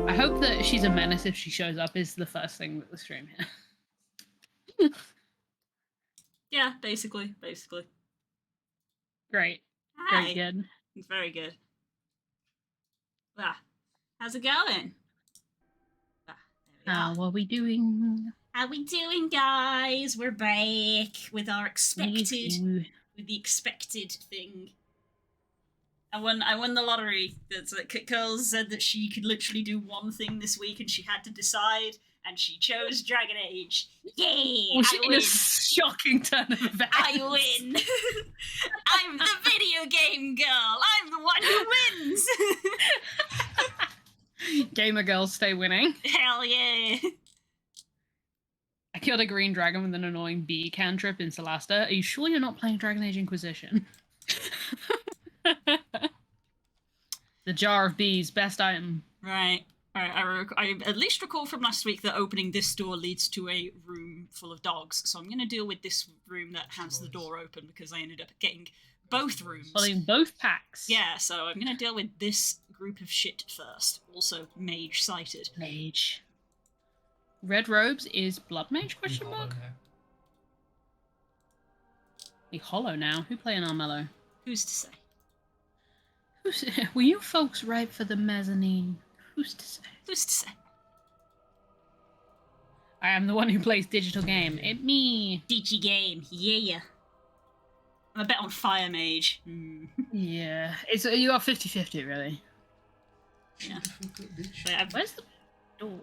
I hope that she's a menace if she shows up is the first thing that the stream here. Yeah, basically. Great. Hi. Very good. It's very good. Ah, how's it going? How are we doing? How we doing, guys? We're back with our with the expected thing. I won the lottery. That's like Curls said that she could literally do one thing this week and she had to decide, and she chose Dragon Age. Yay! I win. In a shocking turn of events. I win. I'm the video game girl. I'm the one who wins. Gamer girls stay winning. Hell yeah. I killed a green dragon with an annoying bee cantrip in Solasta. Are you sure you're not playing Dragon Age Inquisition? The jar of bees, best item. Right. I at least recall from last week that opening this door leads to a room full of dogs, so I'm going to deal with this room that has the door open because I ended up getting both rooms. Pulling both packs. Yeah, so I'm going to deal with this group of shit first. Also, mage sighted. Mage. Red robes is blood mage, question mark? We hollow now. Who playing Armello? Who's to say? Were you folks ripe for the mezzanine? Who's to say? Who's to say? I am the one who plays digital game. It me. Digi game, yeah. I'm a bit on fire mage. Yeah, you are 50-50 really. Yeah. Where's the door?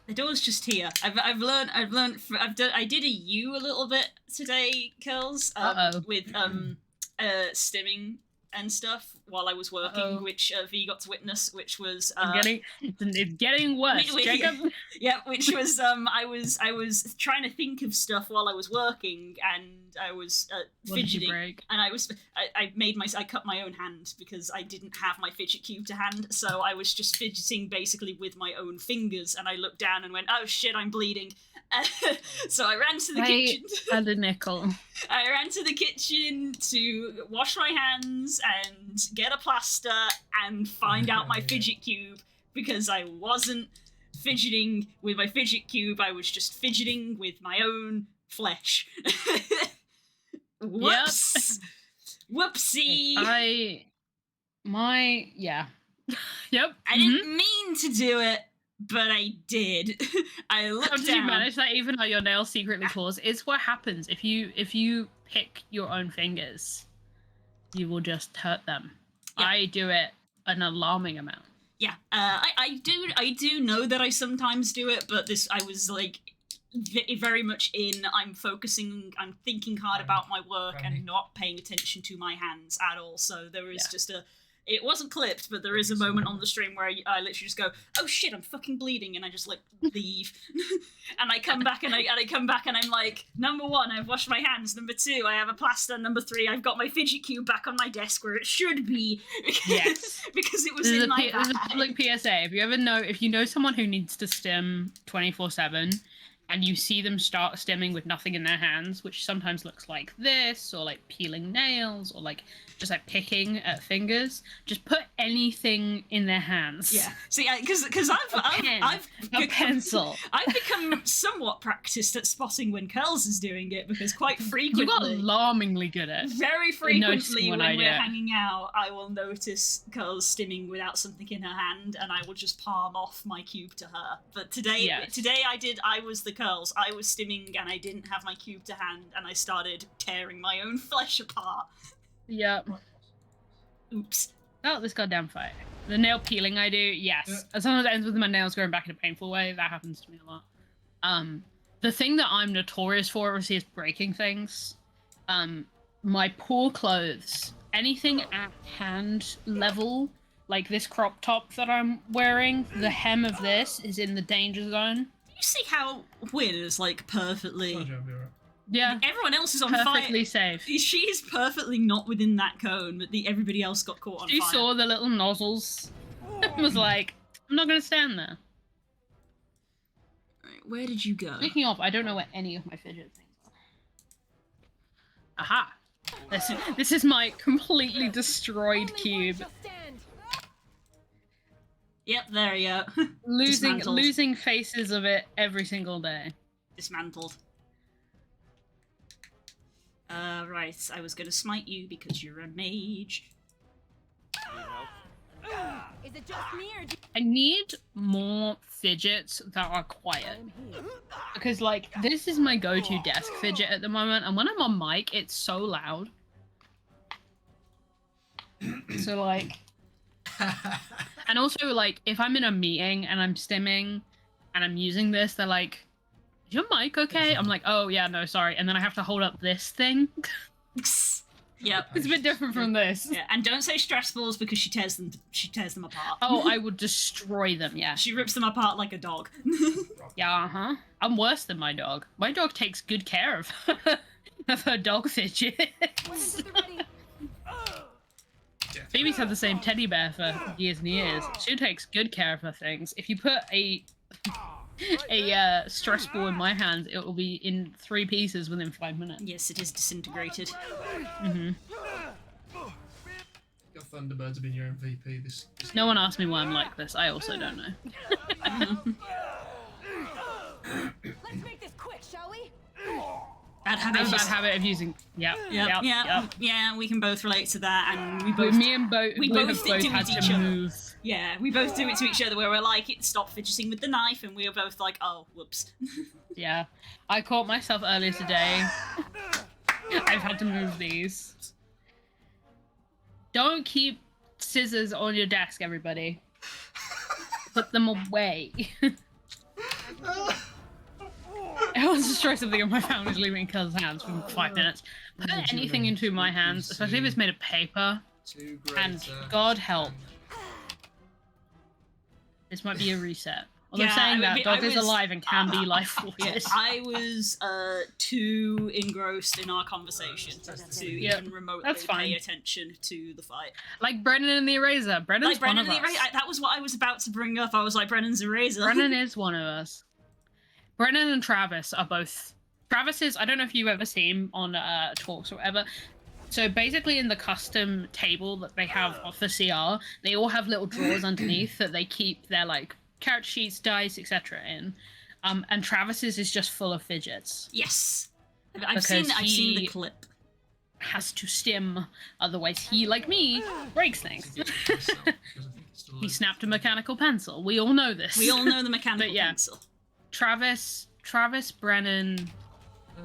The door's just here. I've learned. I did a U a little bit today, Kills. With stimming and stuff while I was working, which V got to witness, which was it's getting worse. Jacob. Yeah, which was I was trying to think of stuff while I was working, and I was fidgeting, and I cut my own hand because I didn't have my fidget cube to hand, so I was just fidgeting basically with my own fingers, and I looked down and went, oh shit, I'm bleeding. So I ran to the kitchen. And a nickel. I ran to the kitchen to wash my hands and get a plaster and find out my fidget cube, because I wasn't fidgeting with my fidget cube, I was just fidgeting with my own flesh. Whoops. Yep. Whoopsie. Yep. I didn't mean to do it, but I did. I looked down. How did you manage that even though your nails secretly claws? It's what happens if you pick your own fingers. You will just hurt them. Yeah. I do it an alarming amount. Yeah, I do know that I sometimes do it, but I was like very much I'm thinking hard about my work and not paying attention to my hands at all. So there is just it wasn't clipped, but there is a moment on the stream where I literally just go, "Oh shit, I'm fucking bleeding," and I just like leave, and I come back and I'm like, number 1, I've washed my hands. Number 2, I have a plaster. Number 3, I've got my fidget cube back on my desk where it should be. Yes, because it was in my bag. There's a public PSA. If you know someone who needs to stim 24/7, and you see them start stimming with nothing in their hands, which sometimes looks like this, or like peeling nails, or like just like picking at fingers, just put anything in their hands. Yeah. See, because I've a pencil. I've become somewhat practiced at spotting when Curls is doing it, because quite frequently, you got alarmingly good at. Very frequently when we're hanging out, I will notice Curls stimming without something in her hand, and I will just palm off my cube to her. But today I was the Curls. I was stimming and I didn't have my cube to hand, and I started tearing my own flesh apart. Yep. Oops. Oh, this goddamn fight. The nail peeling I do, yes. As long as it ends with my nails going back in a painful way, that happens to me a lot. The thing that I'm notorious for, obviously, is breaking things. My poor clothes, anything at hand level, like this crop top that I'm wearing, the hem of this is in the danger zone. You see how Win is like perfectly... Yeah. Everyone else is on perfectly fire. safe. She's perfectly not within that cone, but everybody else got caught on fire. She saw the little nozzles and was like, I'm not going to stand there. Right, where did you go? Speaking of, I don't know where any of my fidget things are. Aha! This is my completely destroyed cube. Yep, there you go. losing faces of it every single day. Dismantled. Right, I was gonna smite you because you're a mage. Is it just me or I need more fidgets that are quiet. Because, like, this is my go-to desk fidget at the moment, and when I'm on mic, it's so loud. So, like... And also, like, if I'm in a meeting and I'm stimming and I'm using this, they're like, is your mic okay? I'm like, oh, yeah, no, sorry. And then I have to hold up this thing. Yep. It's a bit different from this. Yeah, and don't say stress balls because she tears them apart. Oh, I would destroy them, yeah. She rips them apart like a dog. Yeah, uh-huh. I'm worse than my dog. My dog takes good care of her dog fidgets. Phoebe's had the same teddy bear for years and years. She takes good care of her things. If you put a stress ball in my hands, it will be in 3 pieces within 5 minutes. Yes, it is disintegrated. Mm-hmm. Your Thunderbirds have been your MVP. This No one asked me why I'm like this. I also don't know. Let's make this quick, shall we? Bad habit. I have a bad habit of using. Yep. Yeah. We can both relate to that, and we both. Me and we both do it had to each to other. move. Yeah, we both do it to each other, where we're like, stop fidgeting with the knife, and we are both like, oh, whoops. Yeah, I caught myself earlier today. I've had to move these. Don't keep scissors on your desk, everybody. Put them away. I want to destroy something in my family's leaving Curl's hands for 5 minutes. Put anything into my hands, especially if it's made of paper. And God help. This might be a reset. Although saying that, Dog is alive and can be life forces. I was too engrossed in our conversation to even remotely pay attention to the fight. Like Brennan and the Eraser. Brennan's one of us. That was what I was about to bring up. I was like, Brennan's Eraser. Brennan is one of us. Brennan and Travis are both... Travis is... I don't know if you've ever seen him on talks or whatever. So basically in the custom table that they have for CR, they all have little drawers underneath that they keep their, like, character sheets, dice, etc. in. And Travis's is just full of fidgets. Yes. I've seen the clip. Has to stim, otherwise he, like me, breaks things. He snapped a mechanical pencil. We all know this. We all know the mechanical pencil. Travis, Brennan,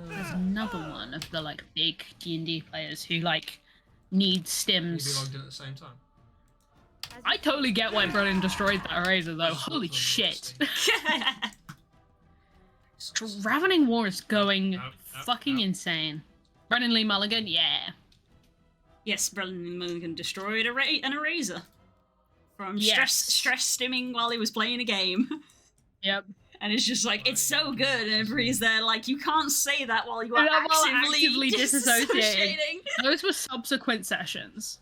there's another one of the, like, big D&D players who, like, need stims. Maybe logged in at the same time. I totally get why Brennan destroyed that Eraser though. Holy shit. Ravening War is going fucking insane. Brennan Lee Mulligan, yeah. Yes, Brennan Lee Mulligan destroyed an Eraser. From Yes. stress stimming while he was playing a game. Yep. And it's just like, it's so good, and everybody's there like, you can't say that while you are While actively disassociating. disassociating. Those were subsequent sessions.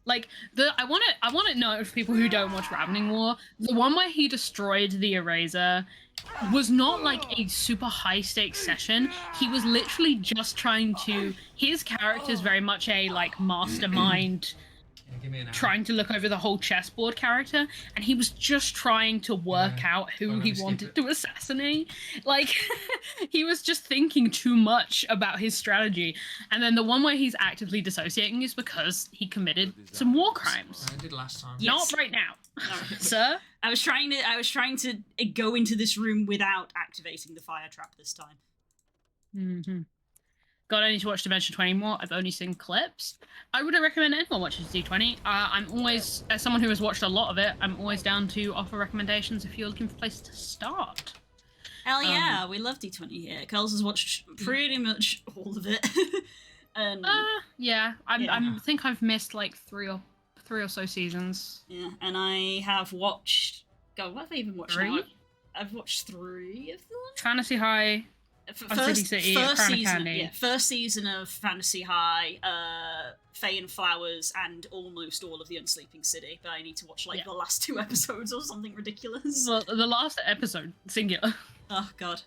Like I want to note for people who don't watch Ravening War, the one where he destroyed the Eraser was not like a super high stakes session. He was literally just trying to. His character is very much a like mastermind. Give me an hour. Trying to look over the whole chessboard character, and he was just trying to work out who he wanted to assassinate. Like, he was just thinking too much about his strategy. And then the one where he's actively dissociating is because he committed some war crimes. I did last time. Not right now, No. sir. I was trying to go into this room without activating the fire trap this time. Mm-hmm. God, I need to watch Dimension 20 more. I've only seen clips. I would recommend anyone watches D20. I'm always, as someone who has watched a lot of it, I'm always down to offer recommendations if you're looking for a place to start. Hell yeah, we love D20 here. Carls has watched pretty much all of it. And Yeah, I think I've missed like three or so seasons. yeah, and I have watched. God, what have I even watched? Three? Now? I've watched 3 of them. Fantasy High. First Crown of season, Candy. yeah, first season of Fantasy High, Fae and Flowers, and almost all of the Unsleeping City. But I need to watch like the last 2 episodes or something ridiculous. Well, the last episode, singular. Oh god.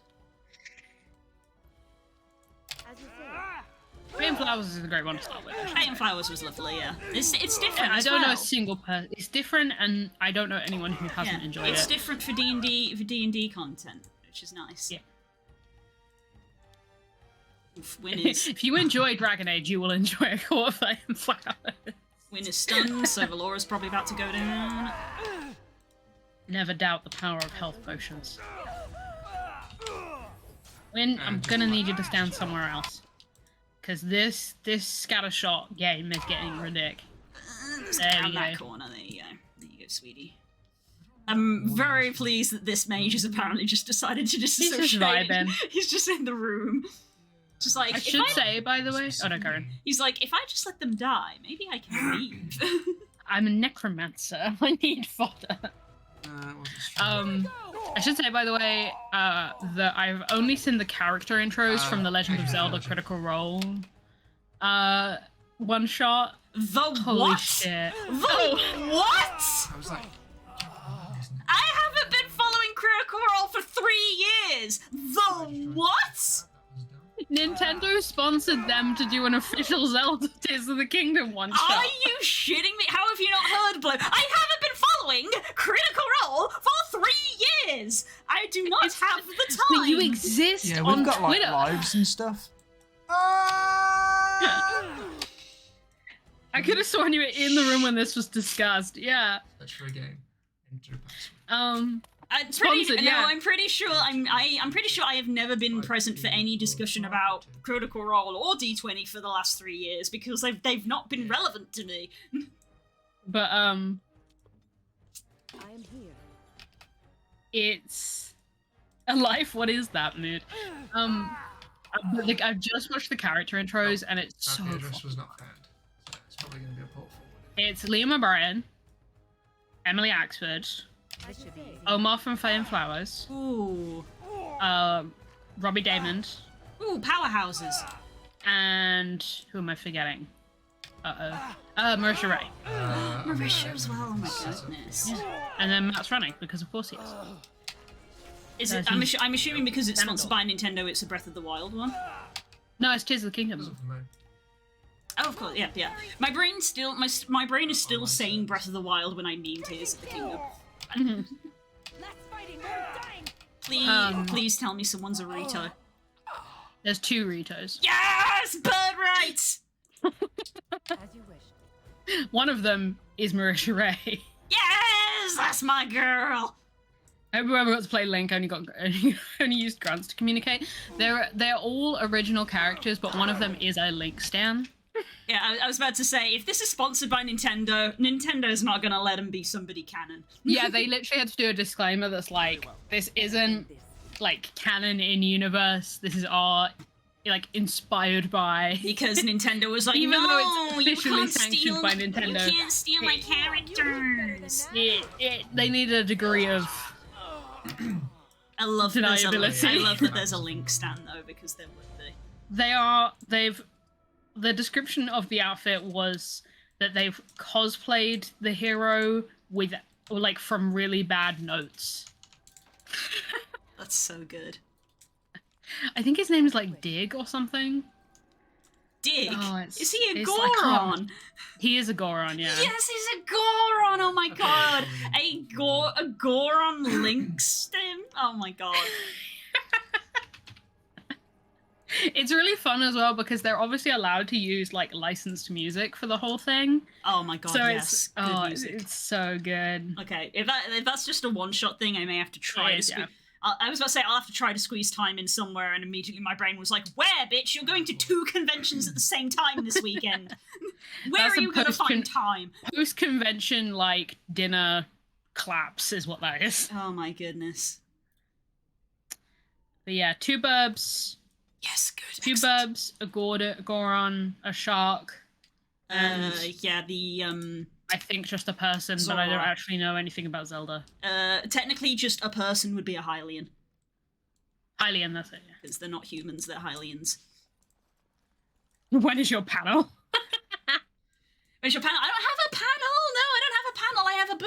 As you say. Fae and Flowers is a great one to start with. Fae and Flowers was lovely. Yeah, it's different. Yeah, I as don't know well. a single person. It's different, and I don't know anyone who hasn't enjoyed it's it. different for D&D content, which is nice. Yeah. Oof, Win is If you enjoy Dragon Age, you will enjoy a Court of Fae and Flowers. stunned, so Valora's probably about to go down. Never doubt the power of health potions. Win, I'm gonna need you to stand somewhere else. Because this scattershot game is getting ridiculous. There Down we that go. corner. There you go. There you go, sweetie. I'm very pleased that this mage has apparently just decided to disassociate. He's just vibing. He's just in the room. Just like I should say, by the way. Oh no, Karen. He's like, if I just let them die, maybe I can leave. I'm a necromancer. I need fodder. I should say, by the way, that I've only seen the character intros from the Legend of Zelda Critical Role one shot. The Holy what? shit. The what? I was like, I haven't been following Critical Role for 3 years. The what? Nintendo sponsored them to do an official Zelda Tears of the Kingdom one shot. Are you shitting me? How have you not heard, Blow? I haven't been following Critical Role for 3 years. I do not have the time. But you exist Yeah, on we've got like Twitter. lives and stuff. I could have sworn you were in the room when this was discussed. Yeah. search for a game. Enter a password. Sponsored, yeah. I'm pretty sure I'm pretty sure I have never been present for any discussion about Critical Role or D20 for the last 3 years because they've not been relevant to me. But I am here. it's a life. What is that mood? I've just watched the character intros and it's so The address fun. was not found. So it's probably going to be a port forward. It's Liam O'Brien, Emily Axford, This should be easy. Omar from Fae and Flowers, Ooh, Robbie Damon, ooh, powerhouses. and who am I forgetting? Marisha Ray. Marisha as well. Oh my goodness. And then Matt's running because of course he is. Is it? I'm assuming because it's sponsored by Nintendo, it's a Breath of the Wild one. No, it's Tears of the Doesn't Kingdom. for me. Oh, of course, yeah. My brain still, my brain is still saying Breath of the Wild when I mean Tears of the Kingdom. Less fighting, more dying. Please tell me someone's a Rito. There's 2 Ritos. Yes, bird rights. As you wish. One of them is Marisha Ray. Yes, that's my girl. Whoever got to play Link only used grunts to communicate. They're all original characters, but one of them is a Link stan. Yeah, I was about to say, if this is sponsored by Nintendo, Nintendo's not gonna let them be somebody canon. Yeah, they literally had to do a disclaimer that's like, this isn't like canon in universe. This is art, like inspired by. Because Nintendo was like, Even no, though it's you officially can't sanctioned steal, by Nintendo. You can't steal my characters. They need a degree of. I love that there's a Deniability. I love that there's a Link stand though, because there would be. The description of the outfit was that they've cosplayed the hero with, like, from really bad notes. That's so good. I think his name is like Dig or something. Dig? Oh, Is he a I Goron? can't- He is a Goron, yeah. Yes, he's a Goron! Oh my Okay, god! I'm A Goron Link stem? Oh my god. It's really fun as well because they're obviously allowed to use like licensed music for the whole thing. Oh my god, So yes. Good music. it's so good. Okay, if that's just a one-shot thing, I may have to try It to is, squeeze... yeah. I was about to say, I'll have to try to squeeze time in somewhere, and immediately my brain was like, where, bitch? You're going to 2 conventions at the same time this weekend. Where That's are a you going to post-con- find time? Post convention like dinner claps is what that is. Oh my goodness. But yeah, 2 burbs, Yes, good. 2 excellent. burbs, a Goron, a shark, and Yeah, the, I think just a person, but I don't Zora. actually know anything about Zelda. technically just a person would be a Hylian, Hylian, that's it. because they're not humans, they're Hylians. Yeah. When is your panel? Where's your panel? I don't have a panel! No, I don't have a panel, I have a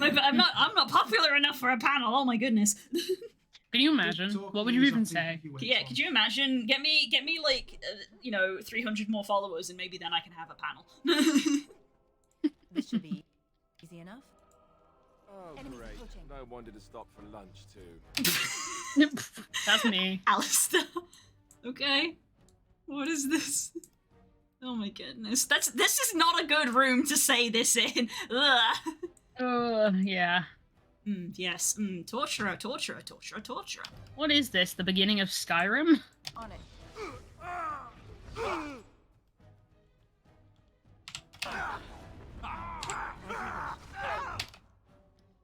booth! I'm not popular enough for a panel, oh my goodness. Can you imagine? What would you even say? Yeah, could you imagine? Get me like, 300 more followers, and maybe then I can have a panel. This should be easy enough. Oh, Enemies great. approaching. No wonder to stop for lunch, too. That's me. Alistair. Okay. What is this? Oh my goodness. This is not a good room to say this in. Ugh. Yeah. Yes. Torturer. What is this? The beginning of Skyrim? On it.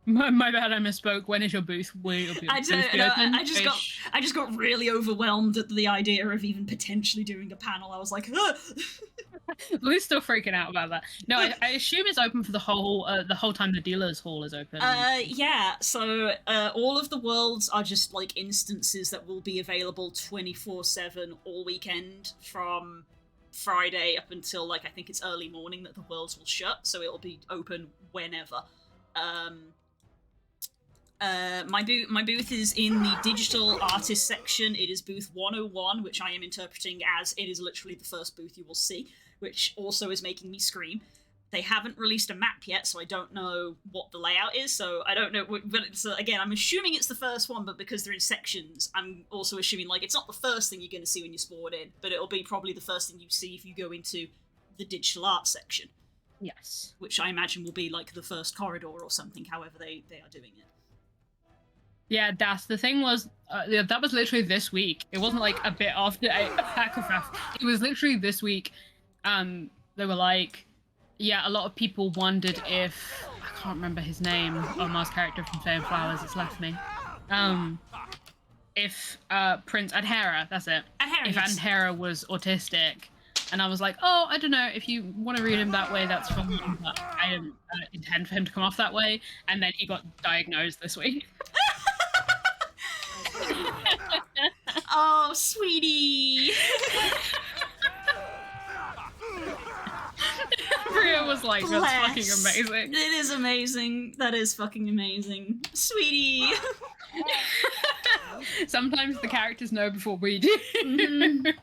My bad, I misspoke. When is your booth? Will your booth I be don't know. open? I just got really overwhelmed at the idea of even potentially doing a panel. I was like, ugh. We're still freaking out about that. No, I assume it's open for the whole time the dealer's hall is open. Yeah, so all of the worlds are just like instances that will be available 24/7 all weekend from Friday up until like I think it's early morning that the worlds will shut, so it'll be open whenever. My booth is in the digital artist section. It is booth 101, which I am interpreting as it is literally the first booth you will see, which also is making me scream. They haven't released a map yet, so I don't know what the layout is, so I don't know, but so again, I'm assuming it's the first one, but because they're in sections, I'm also assuming, like, it's not the first thing you're going to see when you spawn in, but it'll be probably the first thing you see if you go into the digital art section, Yes. which I imagine will be, like, the first corridor or something, however they are doing it. Yeah, the thing was, that was literally this week. It wasn't like a bit after Hackcraft. It was literally this week. They were like, yeah, a lot of people wondered if, I can't remember his name, Omar's character from Fame Flowers, it's left me. If Prince Adhera, that's it. Adhera, If yes. Adhera was autistic. And I was like, oh, I don't know, if you want to read him that way, that's fine, but I don't intend for him to come off that way. And then he got diagnosed this week. Oh, sweetie! Bria was like, that's Bless. fucking amazing. It is amazing. That is fucking amazing. Sweetie! Sometimes the characters know before we do. Mhm.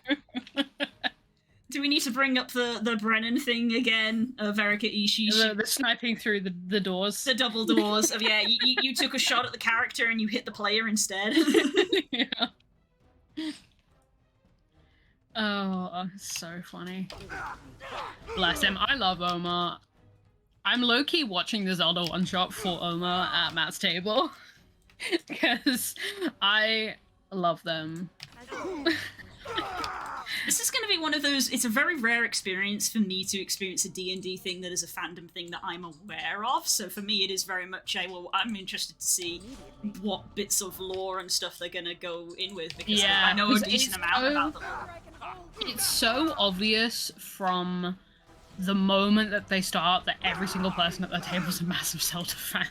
Do we need to bring up the Brennan thing again? Verika Ishii. the sniping through the doors. The double doors of, yeah, you took a shot at the character and you hit the player instead. Yeah. Oh, so funny. Bless him. I love Omar. I'm low-key watching the Zelda one-shot for Omar at Matt's table. Because I love them. This is going to be one of those. It's a very rare experience for me to experience a D&D thing that is a fandom thing that I'm aware of. So for me, it is very much I'm interested to see what bits of lore and stuff they're going to go in with, because I know a decent amount about the lore. It's so obvious from the moment that they start that every single person at the table is a massive Zelda fan.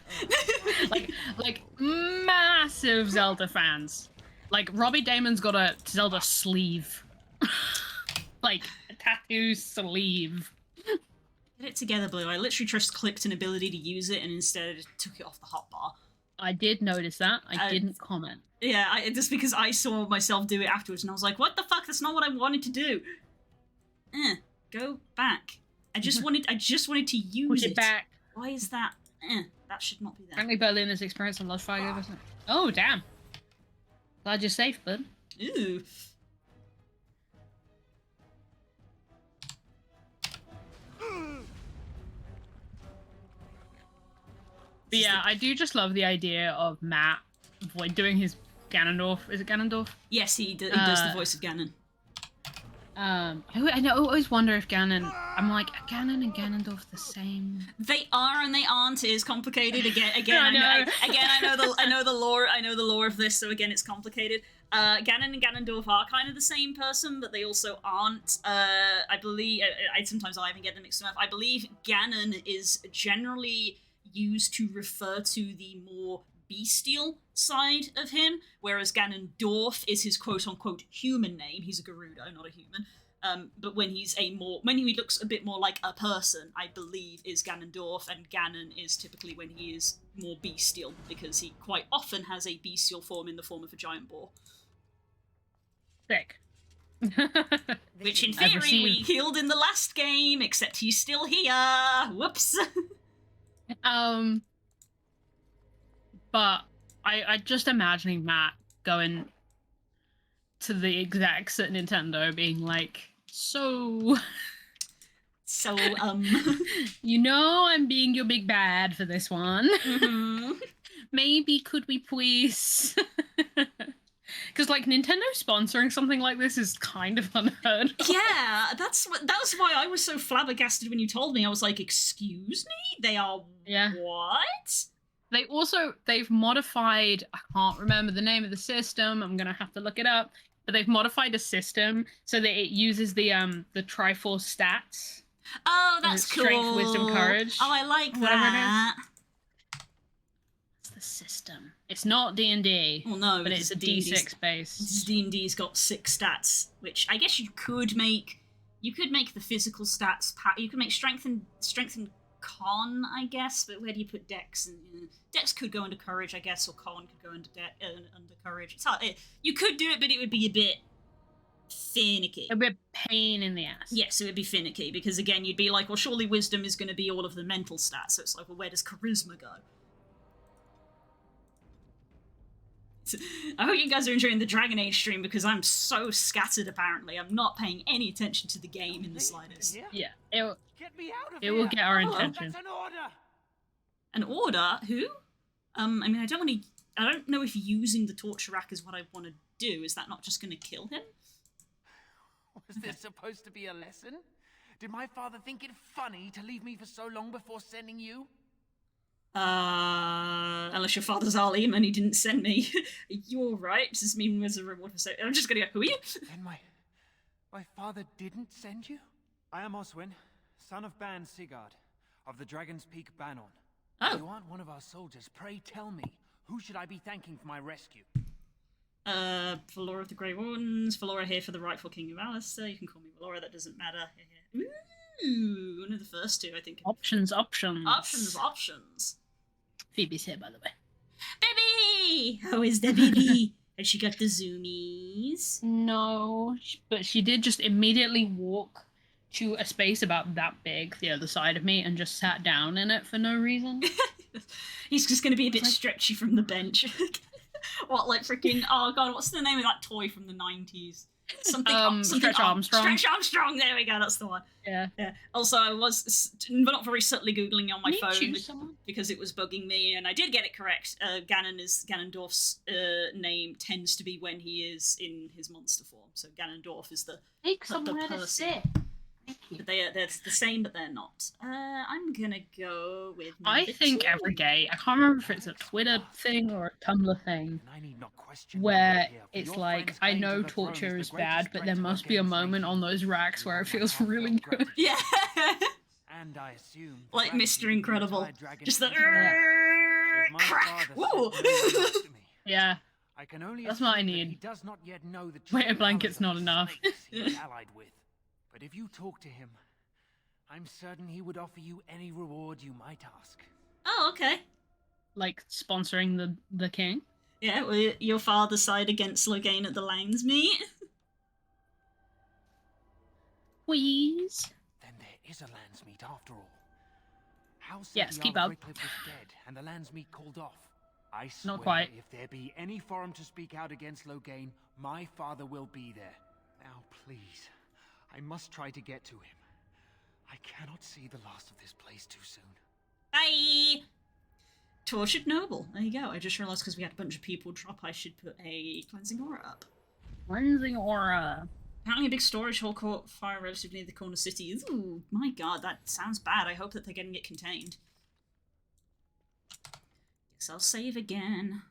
like massive Zelda fans. Like, Robbie Damon's got a Zelda sleeve. Like, a tattoo sleeve. Get it together, Blue. I literally just clicked an ability to use it and instead took it off the hotbar. I did notice that. I didn't comment. Yeah, just because I saw myself do it afterwards and I was like, what the fuck? That's not what I wanted to do. Go back. I just wanted to use Push it back. Why is that? That should not be there. Apparently Berlin has experienced some lost fire. Oh, damn. Glad you're safe, bud. Ooh. But yeah, I do just love the idea of Matt doing his Ganondorf. Is it Ganondorf? Yes, he does the voice of Ganon. I always wonder if Ganon. I'm like, are Ganon and Ganondorf the same? They are and they aren't. It is complicated. Again, I know the lore. I know the lore of this, so again, it's complicated. Ganon and Ganondorf are kind of the same person, but they also aren't. I believe. Sometimes I even get them mixed up. I believe Ganon is generally used to refer to the more bestial side of him, whereas Ganondorf is his quote-unquote human name. He's a Gerudo, not a human. But when he looks a bit more like a person, I believe is Ganondorf, and Ganon is typically when he is more bestial, because he quite often has a bestial form in the form of a giant boar. Sick. Which in theory we killed in the last game, except he's still here. Whoops. But I just imagining Matt going to the execs at Nintendo being like, so you know, I'm being your big bad for this one. Mm-hmm. Maybe could we please? Because like Nintendo sponsoring something like this is kind of unheard of. Yeah, that's why I was so flabbergasted when you told me. I was like, excuse me? They are what? They've modified, I can't remember the name of the system, I'm gonna have to look it up, but they've modified a system so that it uses the Triforce stats. Oh, that's cool. Strength, wisdom, courage. Oh, I like that. It's the system. It's not D&D. Well, no, but it's a D6 base. D&D's got 6 stats, which I guess you could make. You could make the physical stats. You could make strength and con, I guess. But where do you put Dex? And Dex could go under courage, I guess, or con could go under courage. It's hard. You could do it, but it would be a bit finicky. A bit pain in the ass. Yes, it would be finicky because again, you'd be like, well, surely wisdom is going to be all of the mental stats. So it's like, well, where does charisma go? I hope you guys are enjoying the Dragon Age stream because I'm so scattered apparently. I'm not paying any attention to the game in the slightest. Yeah, it will get our attention. That's an order. An order? Who? I mean, I don't know if using the torture rack is what I want to do. Is that not just going to kill him? Was this supposed to be a lesson? Did my father think it funny to leave me for so long before sending you? Unless your father's Alim and he didn't send me. You're right. Does this mean there's a reward for saying? I'm just gonna go, who are you? And my father didn't send you? I am Oswin, son of Ban Sigurd, of the Dragon's Peak Banon. Oh. You aren't one of our soldiers. Pray tell me, who should I be thanking for my rescue? Valora of the Grey Wardens. Valora here for the rightful King of Alistair. You can call me Valora, that doesn't matter. Ooh, one of the first two, I think. Options. Phoebe's here, by the way. Baby! How is the baby? Has she got the zoomies? No, but she did just immediately walk to a space about that big, the other side of me, and just sat down in it for no reason. He's just going to be a bit stretchy from the bench. What, like freaking... Oh, God, what's the name of that toy from the 90s? something Stretch Armstrong. Stretch Armstrong. There we go. That's the one. Yeah. Yeah. Also, I was not very subtly googling on my Can you phone choose someone? because it was bugging me, and I did get it correct. Ganondorf's name tends to be when he is in his monster form. So Ganondorf is the Take the somewhere to person. sit. Thank you. But they're the same, but they're not. I'm gonna go with. I number think 2. every day, I can't remember if it's a Twitter thing or a Tumblr thing, And I need not question where here, for it's your like, friend's I claim to know the throne torture the is greatest bad, but there threat to must be a Logain's moment on those racks where it feels really good. Yeah. And I assume Like perhaps Mr. even the Incredible. entire dragon Just the kingdom. If my crack. father Woo. said no one else to me, Yeah. I can only That's what I assume that need. He does not yet know the Weight true of blanket's powers not of the enough. snakes he is allied with. But if you talk to him, I'm certain he would offer you any reward you might ask. Oh, okay. Like sponsoring the king. Yeah, well, your father's side against Logain at the Langs meet. Please. Then there is a Landsmeet after all. How Yes, City keep of up. Wycliffe was dead and the Landsmeet called off. I swear, Not quite. if there be any forum to speak out against Logain, my father will be there. Now, please, I must try to get to him. I cannot see the last of this place too soon. Bye! Tortured Noble. There you go. I just realised because we had a bunch of people drop, I should put a Cleansing Aura up. Cleansing Aura. Apparently a big storage hall caught fire relatively near the corner city. Ooh, my god, that sounds bad. I hope that they're getting it contained. Guess I'll save again.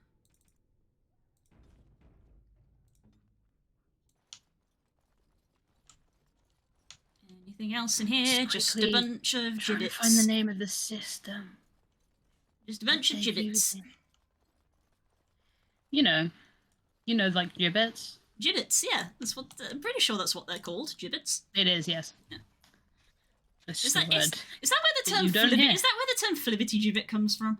Anything else in here? Just a quickly bunch of I'm trying to gibbets. find the name of the system. Just a bunch of They're gibbets. using. You know, like gibbets. Gibbets, yeah. That's what I'm pretty sure that's what they're called. Gibbets. It is, yes. Yeah. That's Is the that word. is that where the that term you don't flibbity, hear. is that where the term flibbity gibbet comes from?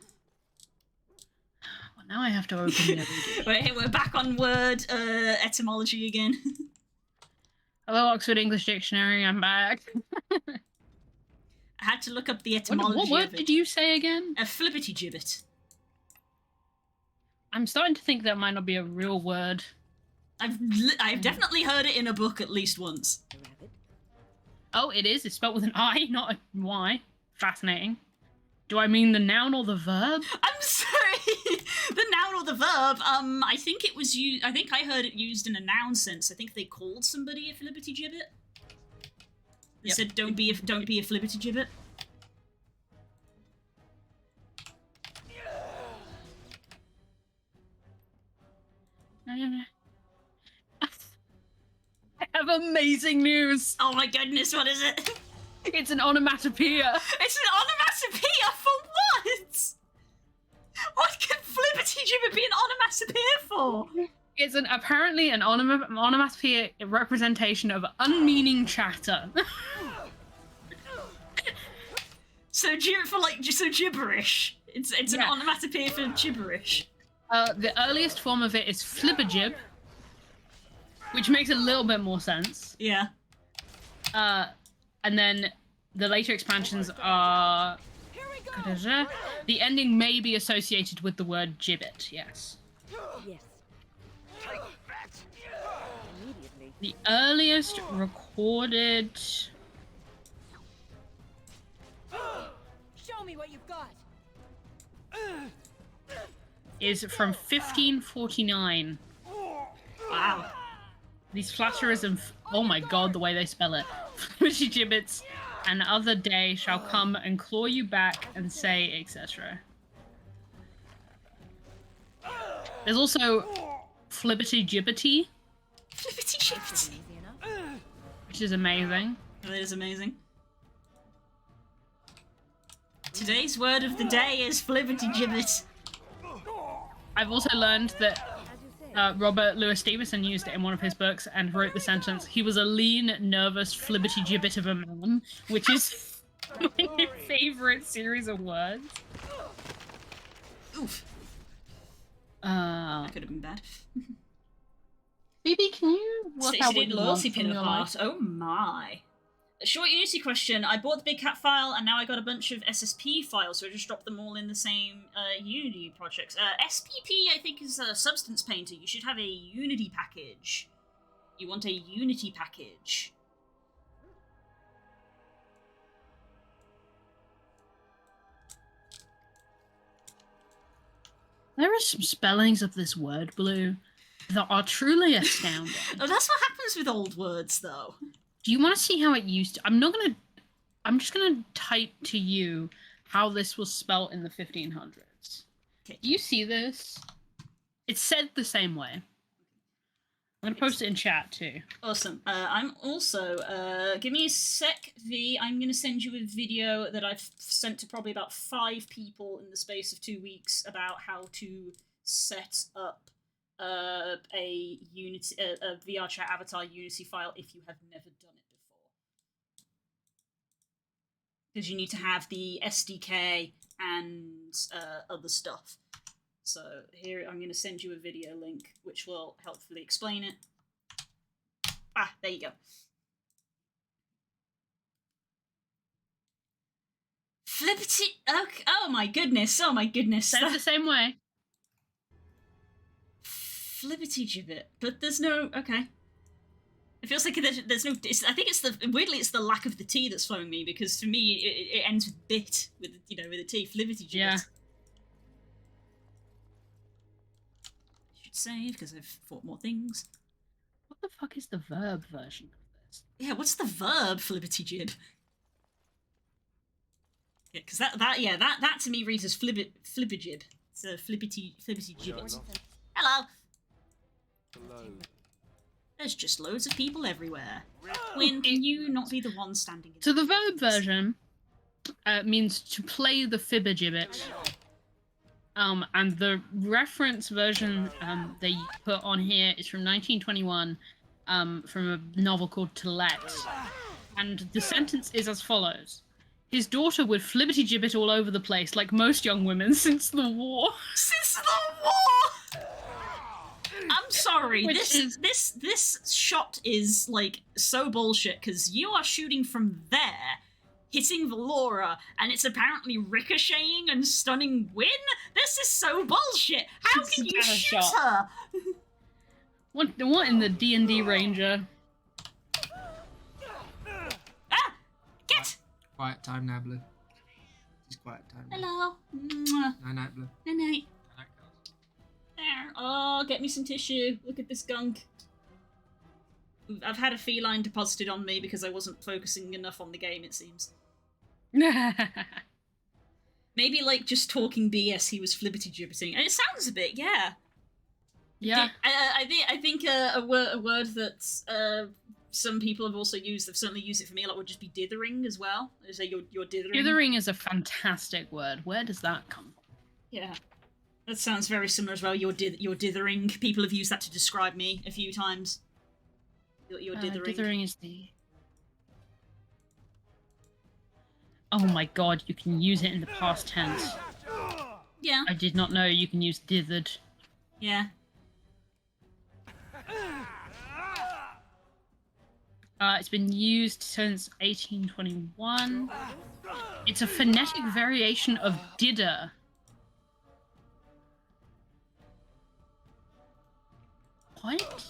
Well, now I have to open the other Wait, we're back on word etymology again. Hello, Oxford English Dictionary. I'm back. I had to look up the etymology What word of it. did you say again? A flibbity gibbet. I'm starting to think that might not be a real word. I've definitely heard it in a book at least once. Oh, it is. It's spelled with an I, not a Y. Fascinating. Do I mean the noun or the verb? I'm sorry. The noun or the verb. I think it was used. I think I heard it used in a noun sense. I think they called somebody a flibbity gibbet. They Yep. said, "Don't be a flibbity gibbet." I have amazing news. Oh my goodness, what is it? It's an onomatopoeia. It's an onomatopoeia for what? What could flibbity gibbet be an onomatopoeia for? It's apparently an onomatopoeia representation of unmeaning chatter. So gibberish. It's an Yeah. onomatopoeia for gibberish. The earliest form of it is flibberjib, which makes a little bit more sense. Yeah. And then the later expansions are... The ending may be associated with the word gibbet, yes. Yes. Immediately. The earliest recorded... Show me what you've got. is from 1549. Wow. These flatterers and... Oh my god, the way they spell it. Flibberty gibbets, an other day shall come and claw you back and say, etc. There's also Flibberty gibbety, Flibbity gibbet. Easy enough. which is amazing. That is amazing. Today's word of the day is flibbity gibbet. I've also learned that As you say. Robert Louis Stevenson used it in one of his books and wrote the sentence, he was a lean, nervous, flibberty gibbet of a man, which is my favourite series of words. Oof. Uh, That could have been bad. Phoebe, can you work out Stacey what did you loyalty want pin from of your heart. life? Oh my. A short Unity question. I bought the Big Cat file and now I got a bunch of SSP files, so I just dropped them all in the same Unity projects. SPP, I think, is a Substance Painter. You should have a Unity package. You want a Unity package. There are some spellings of this word, Blue, that are truly astounding. Oh, that's what happens with old words, though. Do you want to see how it used to? I'm just gonna type to you how this was spelt in the 1500s. Okay. Do you see this? It's said the same way. I'm gonna post it in chat too. Awesome. I'm also, give me a sec, V. I'm gonna send you a video that I've sent to probably about 5 people in the space of 2 weeks about how to set up a VR chat avatar Unity file if you have never done it before. Because you need to have the SDK and other stuff. So here, I'm going to send you a video link, which will helpfully explain it. Ah, there you go. Flippity... Oh my goodness, oh my goodness. Said the same way. Flippity gibbet, but there's no... Okay. It feels like there's no... I think it's the... Weirdly, it's the lack of the T that's throwing me, because for me, it ends with bit, with, you know, with a T. Flippity gibbet. Yeah. Save because I've thought more things. What the fuck is the verb version of this? Yeah, what's the verb flippity jib? Yeah, because that to me reads as flippijib. It's a flippity gibbet. Hello. Hello. There's just loads of people everywhere. Win, can you not be the one standing in So the verb version means to play the fibbergibbet. And the reference version they put on here is from 1921, from a novel called To Let. And the sentence is as follows. His daughter would flibbity-gibbet all over the place, like most young women since the war. Since the war! I'm sorry, this shot is, like, so bullshit, because you are shooting from there, hitting Valora, and it's apparently ricocheting and stunning Win? This is so bullshit! How can you shoot her? What in the D&D Ranger? Ah! Get! Quiet time now, Blue. It's quiet time. Hello. Night, Blue. Night. Night, girls. There. Oh, get me some tissue. Look at this gunk. I've had a feline deposited on me because I wasn't focusing enough on the game, it seems. Maybe, like, just talking BS, he was flibbity-gibbeting. And it sounds a bit, yeah. Yeah. I think a word that some people have also used, they've certainly used it for me a lot, would just be dithering as well. Say you're dithering. Dithering is a fantastic word. Where does that come from? Yeah. That sounds very similar as well. You're dithering. People have used that to describe me a few times. You're dithering. Dithering is the... Oh my god, you can use it in the past tense. Yeah. I did not know you can use dithered. Yeah. It's been used since 1821. It's a phonetic variation of didder. What?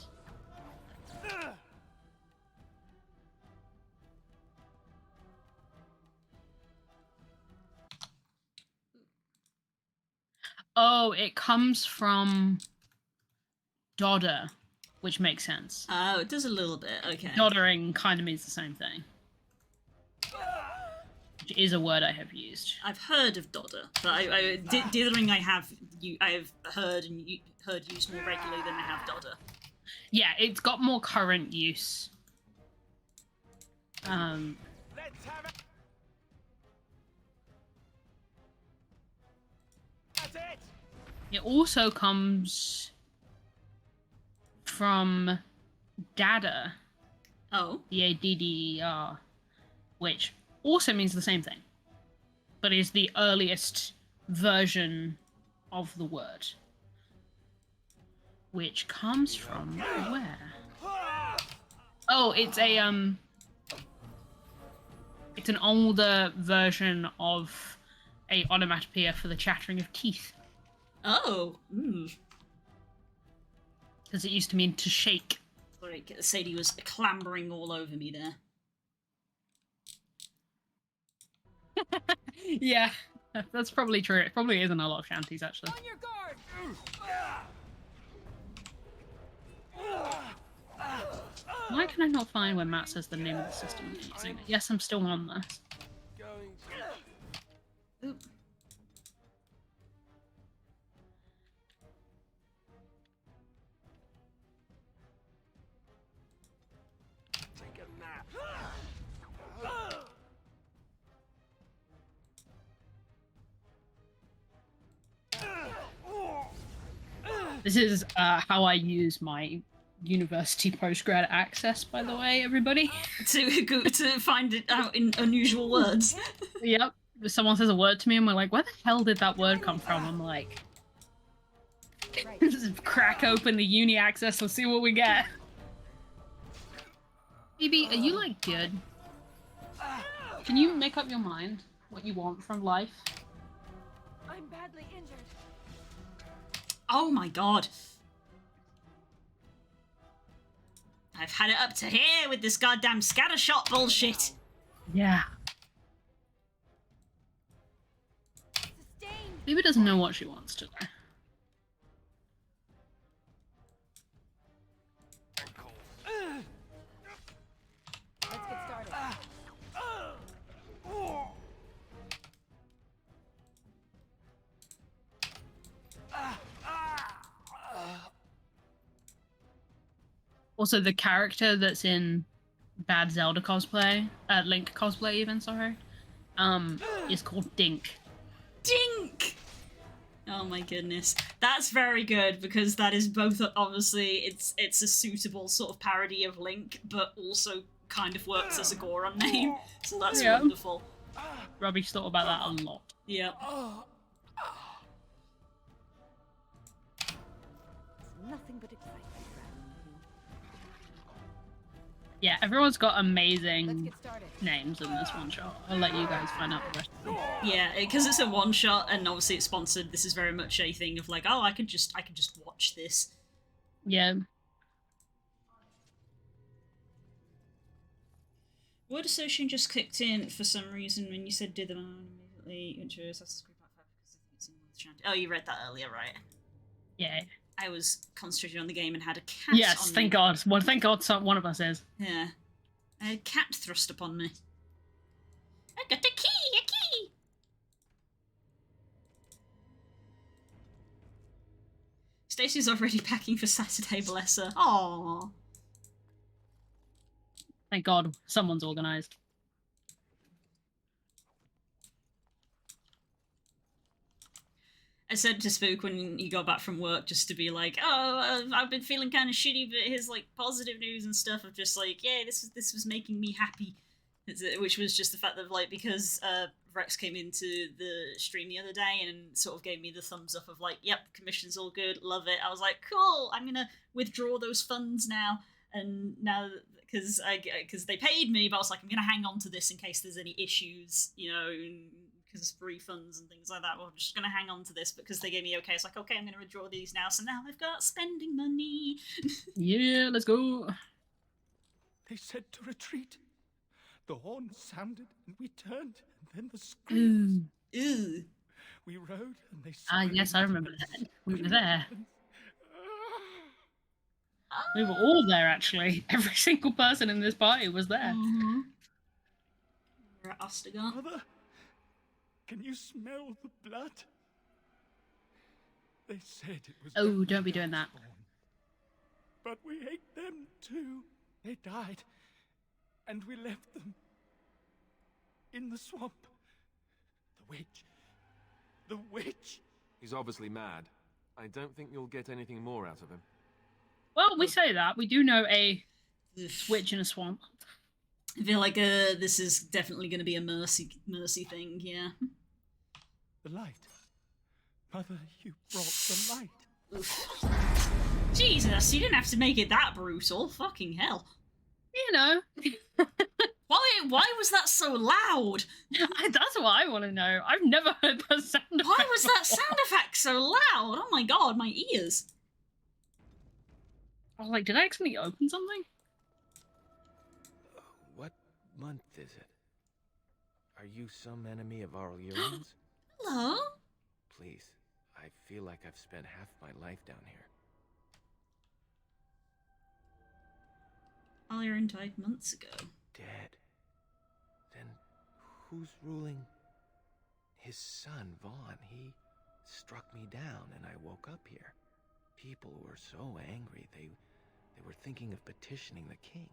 Oh, it comes from dodder, which makes sense. Oh, it does a little bit. Okay. Doddering kind of means the same thing. Which is a word I have used. I've heard of dodder, but dithering I have heard used more regularly than I have dodder. Yeah, it's got more current use. It also comes from dadder. Oh. D-A-D-D-E-R, which also means the same thing, but is the earliest version of the word, which comes from where? Oh, it's a it's an older version of a onomatopoeia for the chattering of teeth. Oh. Because it used to mean to shake. Sorry, Sadie was clambering all over me there. Yeah, that's probably true. It probably isn't a lot of shanties, actually. On your guard! Why can I not find where Matt says the name of the system I'm using? Yes, I'm still on this. Oop. Take a nap. This is how I use my university postgrad access, by the way, everybody. To find it out in unusual words. Yep. If someone says a word to me and we're like, where the hell did that word come from? I'm like, just crack open the uni access and see what we get. Phoebe, are you like good? Can you make up your mind what you want from life? I'm badly injured. Oh my god. I've had it up to here with this goddamn scattershot bullshit. Yeah. Sustained. Phoebe doesn't know what she wants to do. Let's get started. Also, the character that's in Bad Zelda cosplay, Link cosplay even, sorry, is called Dink. Dink! Oh my goodness. That's very good because that is both obviously it's a suitable sort of parody of Link, but also kind of works as a Goron name. So that's wonderful. Robbie's thought about that a lot. Yeah. Nothing but excitement around you. Yeah, everyone's got Let's amazing get started. names in this one shot. I'll let you guys find out the rest of them. Yeah, because it's a one shot and obviously it's sponsored. This is very much a thing of like, oh, I could just watch this. Yeah. Word association just clicked in for some reason when you said did them immediately into Assassin's Creed Part 5 because I think it's in one Shanty. Oh, you read that earlier, right? Yeah. I was concentrating on the game and had a cat Yes, on thank me. God. Well, thank God one of us is. Yeah. I had a cat thrust upon me. I got a key! Stacey's already packing for Saturday, bless her. Aww. Thank God someone's organised. I said to Spook when he got back from work just to be like, oh, I've been feeling kind of shitty, but here's like positive news and stuff of just like, yeah, this was making me happy. Which was just the fact that like, because Rex came into the stream the other day and sort of gave me the thumbs up of like, yep, commission's all good, love it. I was like, cool, I'm gonna withdraw those funds now. And now, because they paid me, but I was like, I'm gonna hang on to this in case there's any issues, you know, because refunds and things like that. Well, I'm just gonna hang on to this because they gave me okay. It's like, okay, I'm gonna withdraw these now. So now I've got spending money. Yeah, let's go. They said to retreat. The horn sounded, and we turned, and then the screams. Ew. We rode, and they. Yes, I remember that. We were there. We were all there, actually. Every single person in this party was there. Mm-hmm. We're at Ostagar. Mother, can you smell the blood? They said it was. Oh, don't be doing that. But we ate them too. They died, and we left them in the swamp. The witch. The witch. He's obviously mad. I don't think you'll get anything more out of him. Well, we say that. We do know a witch in a swamp. I feel like this is definitely going to be a mercy thing, yeah. The light. Mother, you brought the light. Jesus, you didn't have to make it that brutal. Fucking hell. You know. Why was that so loud? That's what I want to know. I've never heard that sound effect. Why was that sound effect so loud? Oh my god, my ears. I was like, did I accidentally open something? What month is it? Are you some enemy of Arl Urian's? Hello? Please, I feel like I've spent half my life down here. Alirin died months ago. Dead. Then who's ruling? His son, Vaughn. He struck me down and I woke up here. People were so angry, they were thinking of petitioning the king.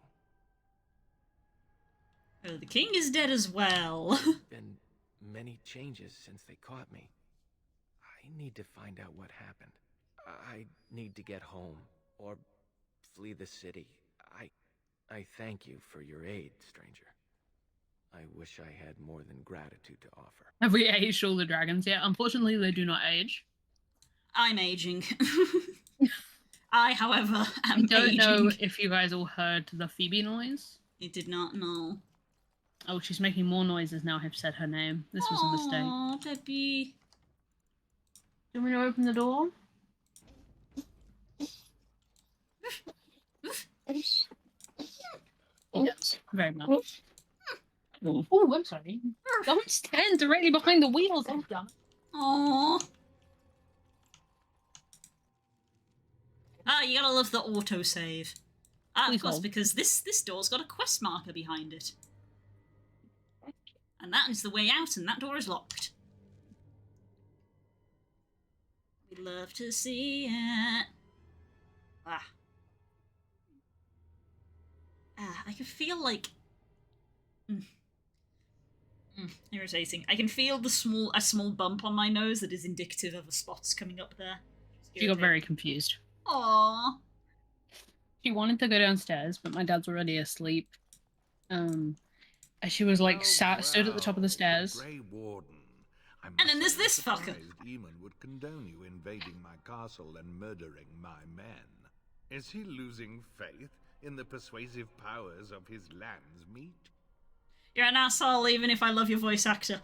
Oh, the king is dead as well. There's been many changes since they caught me. I need to find out what happened. I need to get home, or flee the city. I thank you for your aid, stranger. I wish I had more than gratitude to offer. Have we aged all the dragons yet? Unfortunately, they do not age. I'm aging. I, however, am I don't aging. know if you guys all heard the Phoebe noise. I did not know. Oh, she's making more noises now I've said her name. This was a mistake. Aw, Peppy. Do you want me to open the door? Yes, very much. Oh, I'm sorry. Don't stand directly behind the wheels, I'm done. Aww. Ah, you gotta love the autosave. Ah, of Please course, hold. because this door's got a quest marker behind it. And that is the way out, and that door is locked. We'd love to see it. Ah. I can feel like... irritating. I can feel a small bump on my nose that is indicative of a spot coming up there. She got very confused. Aww. She wanted to go downstairs, but my dad's already asleep. And she was like stood at the top of the stairs. Grey Warden. And then there's this fucker. Eamon would condone you invading my castle and murdering my men. Is he losing faith in the persuasive powers of his land's meat? You're an asshole, even if I love your voice actor.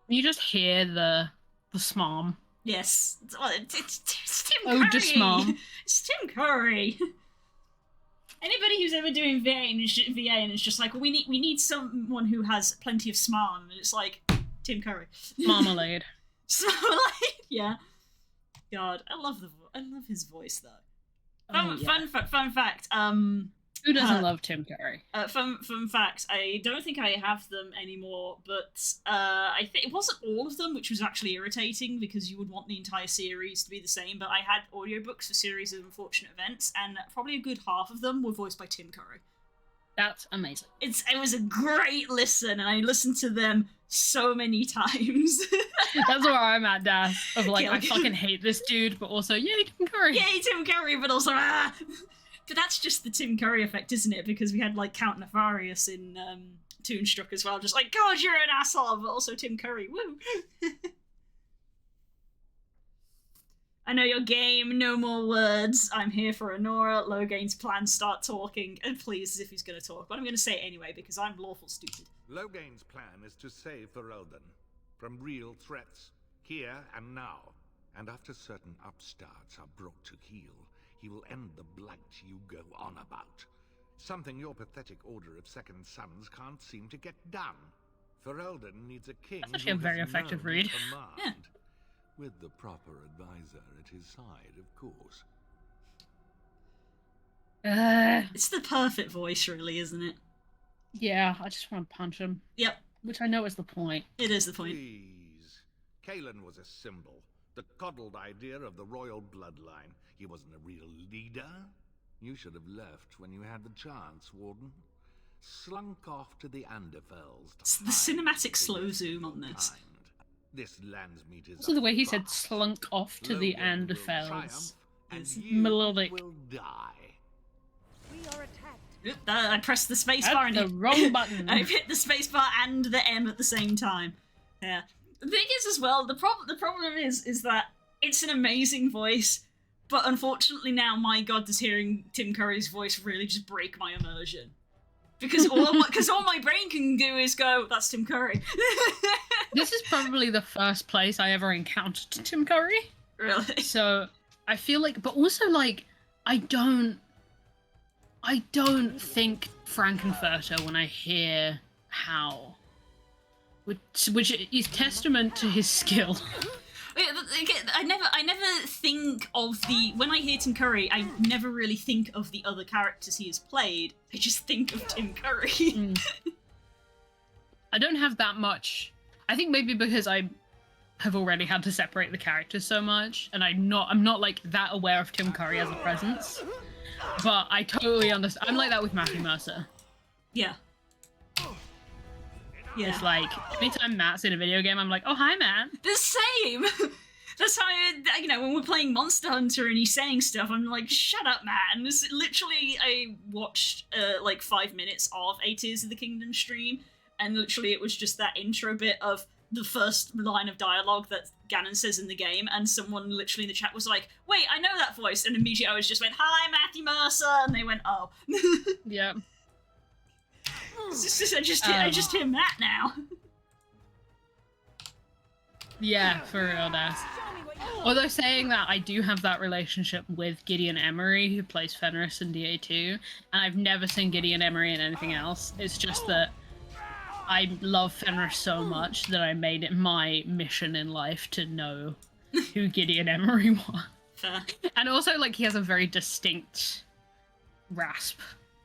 You just hear the smarm. Yes. It's Tim Oh, Curry. just mom. It's Tim Curry. Anybody who's ever doing VA and it's just like, well, we need someone who has plenty of smarm, and it's like Tim Curry. Marmalade. Marmalade. Yeah. God, I love his voice though. Fun fact. Who doesn't love Tim Curry? Fun fact, I don't think I have them anymore, but I think it wasn't all of them, which was actually irritating because you would want the entire series to be the same, but I had audiobooks for Series of Unfortunate Events, and probably a good half of them were voiced by Tim Curry. That's amazing. It was a great listen, and I listened to them so many times. That's where I'm at, Dad. Of like, Yeah, I fucking hate this dude, but also, yay, Tim Curry. Yay, Tim Curry, but also, ah! But that's just the Tim Curry effect, isn't it? Because we had, like, Count Nefarious in Toonstruck as well. Just like, God, you're an asshole, but also Tim Curry. Woo! I know your game, no more words. I'm here for Honora. Loghain's plan, start talking. And please, as if he's going to talk. But I'm going to say it anyway, because I'm lawful stupid. Loghain's plan is to save Ferelden from real threats, here and now. And after certain upstarts are brought to heel, he will end the blight you go on about. Something your pathetic Order of Second Sons can't seem to get done. Ferelden needs a king That's actually a very effective read. Yeah. With the proper advisor at his side, of course. It's the perfect voice, really, isn't it? Yeah, I just want to punch him. Yep, Which I know is the point. it is the point. Please. Kalen was a symbol. The coddled idea of the royal bloodline. He wasn't a real leader. You should have left when you had the chance, Warden. Slunk off to the Anderfells. It's the cinematic slow zoom on this. This land's meat is Also, the way he said vast. slunk off to the Logan will Anderfells. triumph, and is you melodic. will die. We are attacked. Oop, I pressed the space That's bar and the wrong button. I hit the space bar and the M at the same time. Yeah. The thing is, as well, the problem is that it's an amazing voice, but unfortunately now, my God, does hearing Tim Curry's voice really just break my immersion? Because all my brain can do is go, that's Tim Curry. This is probably the first place I ever encountered Tim Curry. Really? So I feel like, but also like, I don't I don't think Frankenfurter when I hear how, which is testament to his skill. I never think of when I hear Tim Curry, I never really think of the other characters he has played. I just think of Tim Curry. I don't have that much. I think maybe because I have already had to separate the characters so much, and I'm not like that aware of Tim Curry as a presence. But I totally understand. I'm like that with Matthew Mercer. Yeah. Yeah. It's like, anytime Matt's in a video game, I'm like, oh, hi, Matt. The same! That's how, when we're playing Monster Hunter and he's saying stuff, I'm like, shut up, man. This, literally, I watched, 5 minutes of A Tears of the Kingdom stream, and literally it was just that intro bit of the first line of dialogue that Ganon says in the game, and someone literally in the chat was like, wait, I know that voice, and immediately I was just went, hi, Matthew Mercer, and they went, oh. Yeah. I just hear Matt now. Yeah, for real, Des. Although saying that, I do have that relationship with Gideon Emery, who plays Fenris in DA2, and I've never seen Gideon Emery in anything else. It's just that I love Fenris so much that I made it my mission in life to know who Gideon Emery was. Fair. And also, like, he has a very distinct rasp.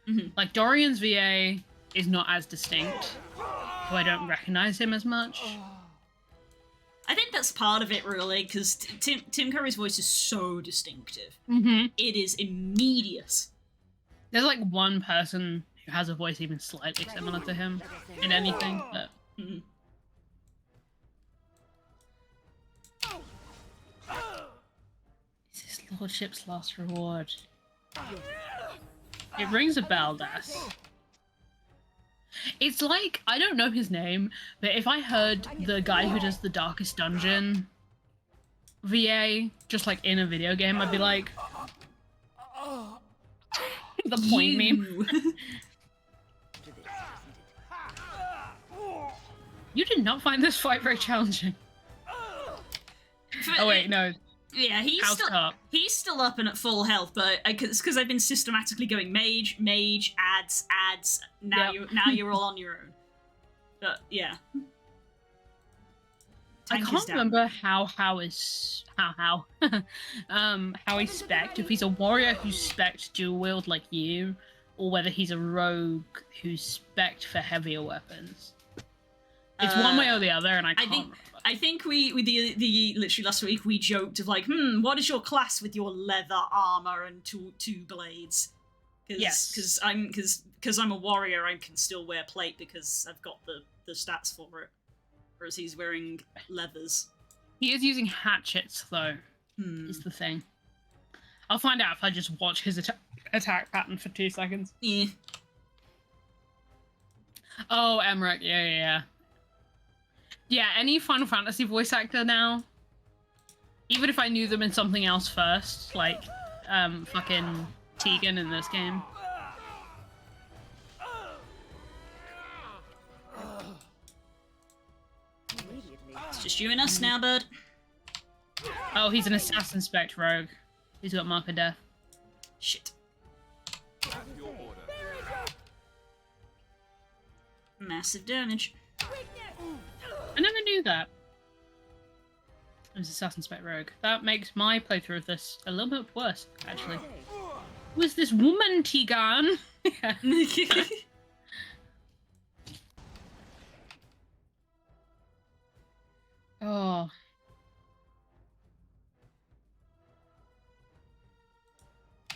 Mm-hmm. Like, Dorian's VA is not as distinct, so I don't recognize him as much. I think that's part of it, really, because Tim Curry's voice is so distinctive. Mm-hmm. It is immediate. There's like one person who has a voice even slightly similar to him in anything, but... Mm-hmm. Is his lordship's last reward? It rings a bell, Das. It's like, I don't know his name, but if I heard the guy who does the Darkest Dungeon VA, just like in a video game, I'd be like... the point meme. You did not find this fight very challenging. Oh wait, no. Yeah, he's still up and at full health, but because I've been systematically going mage, ads. Now Yep. you're all on your own. But yeah, I can't remember how he's spec'd. If he's a warrior who's spec'd dual wield like you, or whether he's a rogue who's spec'd for heavier weapons. It's one way or the other, and I can't remember. I think we the literally last week we joked of like, what is your class with your leather armor and two blades? Yes. Because I'm a warrior, I can still wear plate because I've got the stats for it. Whereas he's wearing leathers. He is using hatchets though. Is the thing. I'll find out if I just watch his attack pattern for 2 seconds. Yeah. Oh, Emmerich, yeah. Yeah, any Final Fantasy voice actor now, even if I knew them in something else first, like, fucking Tegan in this game. It's just you and us now, bud. Oh, he's an Assassin Spect rogue. He's got Mark of Death. Shit. Massive damage. I never knew that. It was Assassin Spec rogue. That makes my playthrough of this a little bit worse, actually. Who is this woman, Tegan? Oh.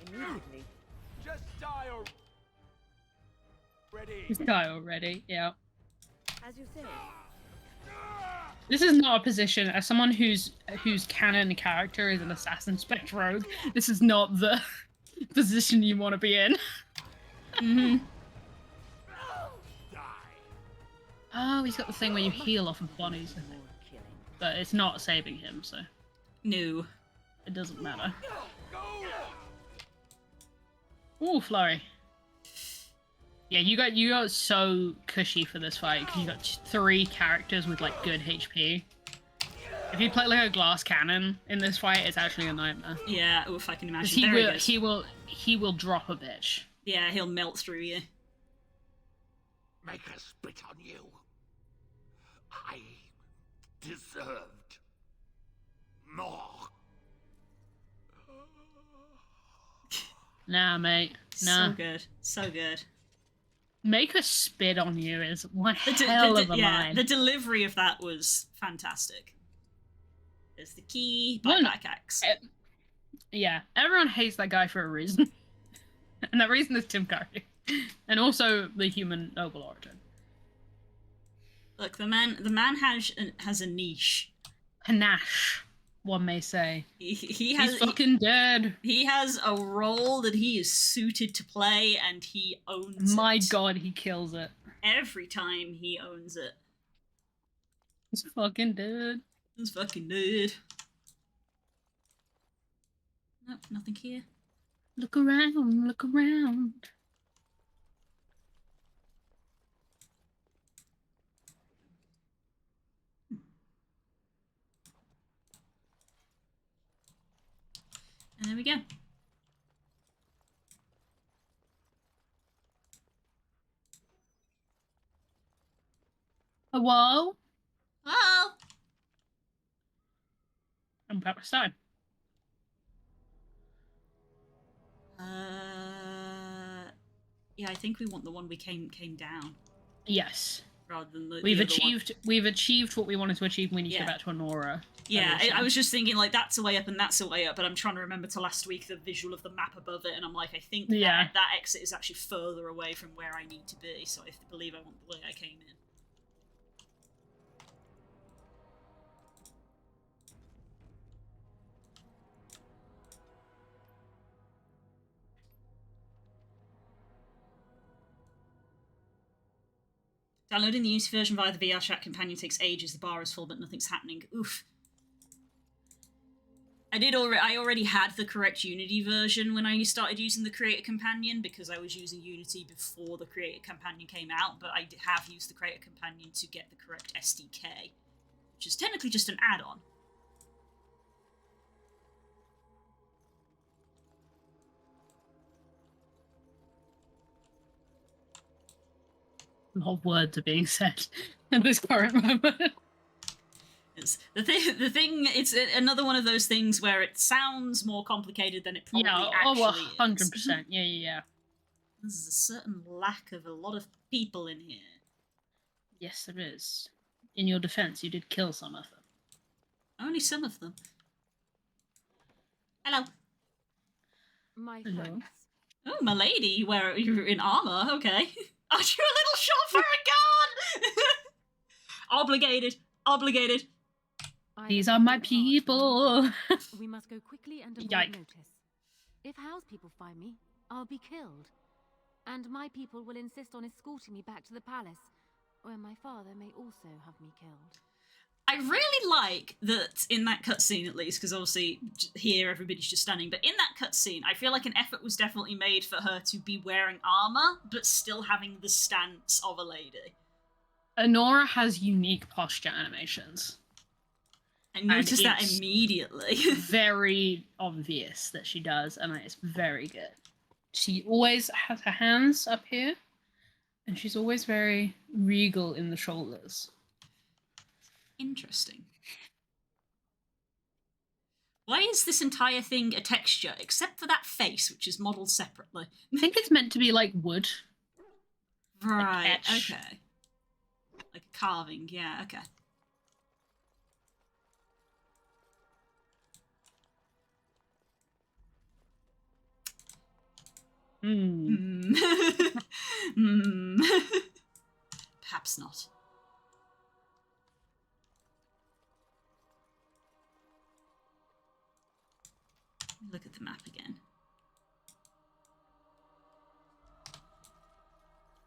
Immediately. Just die already. He's died already, yeah. As you say. This is not a position, as someone whose canon character is an Assassin Spec rogue, this is not the position you want to be in. Mm-hmm. Oh, he's got the thing where you heal off of bodies, I think. But it's not saving him, so No. it doesn't matter. Ooh, flurry. Yeah, you got so cushy for this fight because you got 3 characters with like good HP. If you play like a glass cannon in this fight, it's actually a nightmare. Yeah, if I can imagine. He will drop a bitch. Yeah, he'll melt through you. Make her spit on you. I deserved more. Nah, mate. Nah. So good. So good. Make a spit on you is one The hell of a line. the delivery of that was fantastic. There's the key, Well, buyback axe. Yeah, everyone hates that guy for a reason. And that reason is Tim Curry. And also the human noble origin. Look, the man has a niche. Panache, one may say. He's fucking dead. He has a role that he is suited to play, and he owns My it. god, he kills it. Every time he owns it. He's fucking dead. He's fucking dead. Nope, nothing here. Look around, look around. And there we go. Hello? Oh! I'm about to start. Yeah, I think we want the one we came down Yes. rather than the We've the other one. achieved what we wanted to achieve. We need to Yeah. go back to Honora. Yeah, I was just thinking, like, that's a way up and that's a way up, but I'm trying to remember to last week the visual of the map above it, and I'm like, I think Yeah. that exit is actually further away from where I need to be, so I believe I want the way I came in. Downloading the Unity version via the VR chat companion takes ages. The bar is full, but nothing's happening. Oof. I already had the correct Unity version when I started using the Creator Companion, because I was using Unity before the Creator Companion came out, but I have used the Creator Companion to get the correct SDK, which is technically just an add-on. A lot of words are being said at this current moment. It's the thing. It's another one of those things where it sounds more complicated than it probably actually is. 100%. Yeah. There's a certain lack of a lot of people in here. Yes, there is. In your defense, you did kill some of them. Only some of them. Hello. My Hello. thanks. Oh, my lady, you're in armor. Okay. Aren't you a little short for a gun? Obligated. These are my people. We must go quickly and avoid Yike. notice. If House people find me, I'll be killed. And my people will insist on escorting me back to the palace, where my father may also have me killed. I really like that in that cutscene, at least, because obviously here everybody's just standing, but in that cutscene, I feel like an effort was definitely made for her to be wearing armor, but still having the stance of a lady. Honora has unique posture animations. I noticed that it's immediately. Very obvious that she does, and it's very good. She always has her hands up here, and she's always very regal in the shoulders. Interesting. Why is this entire thing a texture, except for that face, which is modelled separately? I think it's meant to be like wood. Right, etch. okay. Like carving, yeah, okay. Hmm. Perhaps not. Look at the map again.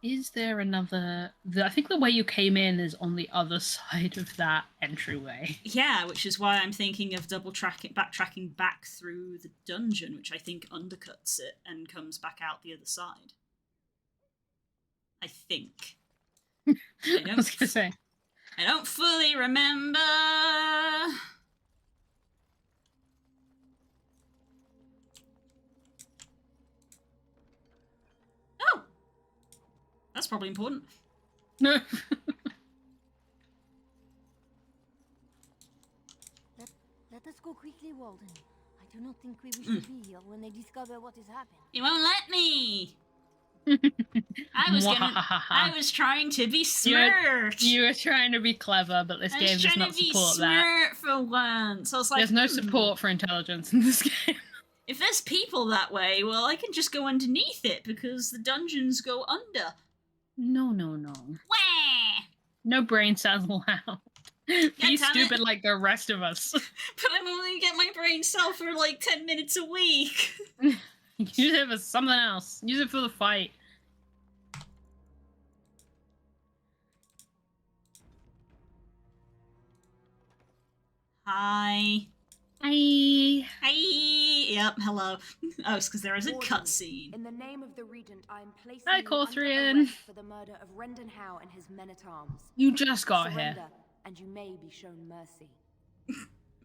Is there another... I think the way you came in is on the other side of that entryway. Yeah, which is why I'm thinking of backtracking back through the dungeon, which I think undercuts it and comes back out the other side. I think. I was gonna say. I don't fully remember. That's probably important. No. Let us go quickly, Walden. I do not think we wish to be here when they discover what has happened. You won't let me. I was trying to be smart. You were trying to be clever, but this game does not support that. For once. I was like, there's no support for intelligence in this game. If there's people that way, well, I can just go underneath it because the dungeons go under. No. Wah! No brain cells allowed. Be stupid like the rest of us. But I'm only get my brain cell for like 10 minutes a week. Use it for something else. Use it for the fight. Hi. Hi. Hi. Yep, hello. Oh, it's because there is a cutscene. In the name of the Regent, I am placing Hi, you Corthrian. under arrest for the murder of Rendon Howe and his men-at-arms. You just got Surrender, here. and you may be shown mercy.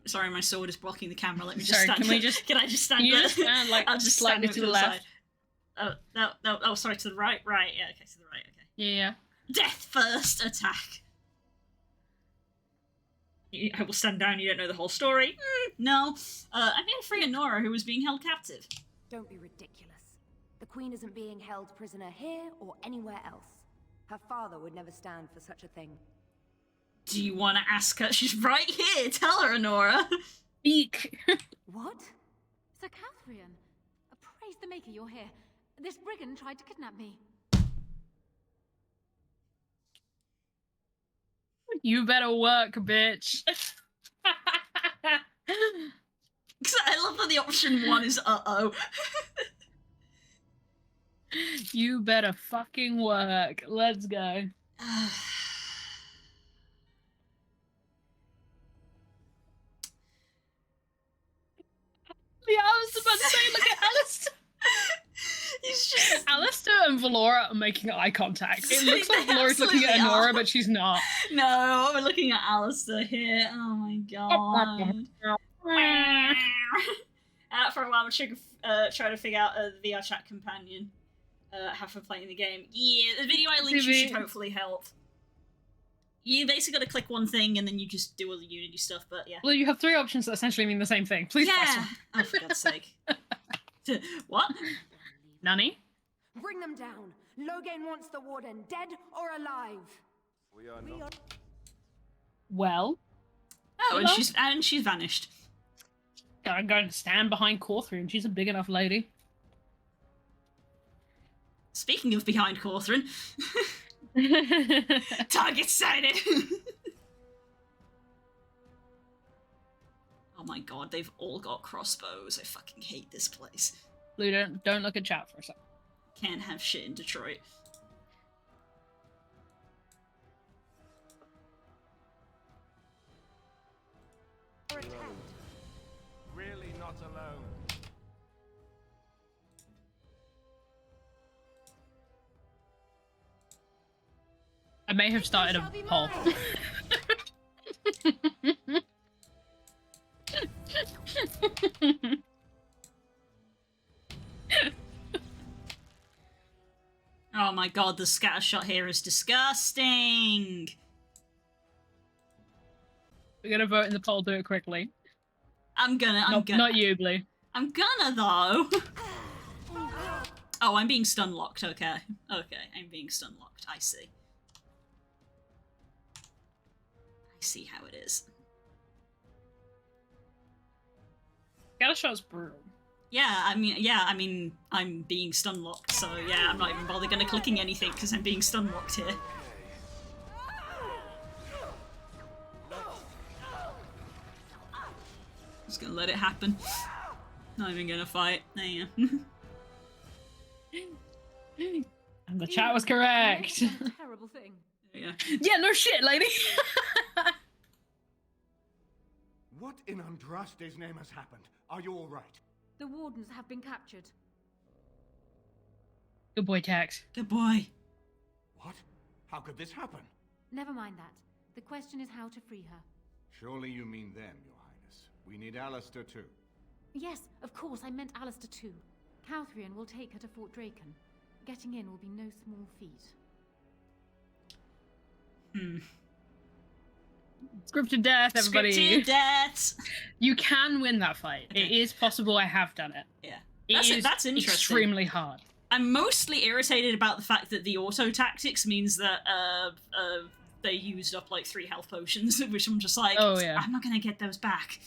Sorry, my sword is blocking the camera. Let me just Sorry, stand. can I just stand? Can you there? just stand like I'll just slightly stand to the left? Oh, no. Oh, sorry, to the right. Right. Yeah. Okay, to the right. Okay. Yeah. Death first attack. I will stand down. You don't know the whole story. No. I'm here to free Honora, who was being held captive. Don't be ridiculous. The Queen isn't being held prisoner here or anywhere else. Her father would never stand for such a thing. Do you want to ask her? She's right here. Tell her, Honora. Speak. What? Sir Catherine, praise the Maker you're here. This brigand tried to kidnap me. You better work, bitch. I love that the option 1 is uh-oh. You better fucking work. Let's go. Yeah, I was about to say, look at Alistair. He's just... Alistair and Valora are making eye contact. It looks like Valora's looking at Honora, but she's not. No, we're looking at Alistair here. Oh my god. For a while, we're trying to figure out the VR chat companion. Have for playing the game. Yeah, the video I linked you should hopefully help. You basically got to click one thing and then you just do all the Unity stuff, but yeah. Well, you have 3 options that essentially mean the same thing. Please press one. Oh, for God's sake. What? Nani? Bring them down. Loghain wants the Warden dead or alive. We are not. Well. Oh, and she's vanished. I'm going to stand behind Corthrian. She's a big enough lady. Speaking of behind Corthrian. Target sighted! Oh my god, they've all got crossbows. I fucking hate this place. Blue, don't look at chat for a second. Can't have shit in Detroit. Really not alone. I may have started a poll. Oh my god, the scatter shot here is disgusting! We're gonna vote in the poll, do it quickly. I'm gonna. Not you, Blue. I'm gonna, though! Oh, I'm being stun locked, okay. Okay, I'm being stun locked, I see. I see how it is. Scattershot's brutal. Yeah, I mean, I'm being stun locked, so yeah, I'm not even bother gonna clicking anything because I'm being stun locked here. Just gonna let it happen. Not even gonna fight. There you go. And the chat was correct. Terrible thing. Yeah. Yeah, no shit, lady. What in Andraste's name has happened? Are you all right? The Wardens have been captured. Good boy, Tax. Good boy. What? How could this happen? Never mind that. The question is how to free her. Surely you mean them, Your Highness. We need Alistair too. Yes, of course, I meant Alistair too. Catherine will take her to Fort Draken. Getting in will be no small feat. Scripted death, everybody. Scripted deaths. You can win that fight. Okay. It is possible. I have done it. Yeah. That's interesting. Extremely hard. I'm mostly irritated about the fact that the auto tactics means that they used up like 3 health potions, which I'm just like, oh yeah, I'm not gonna get those back.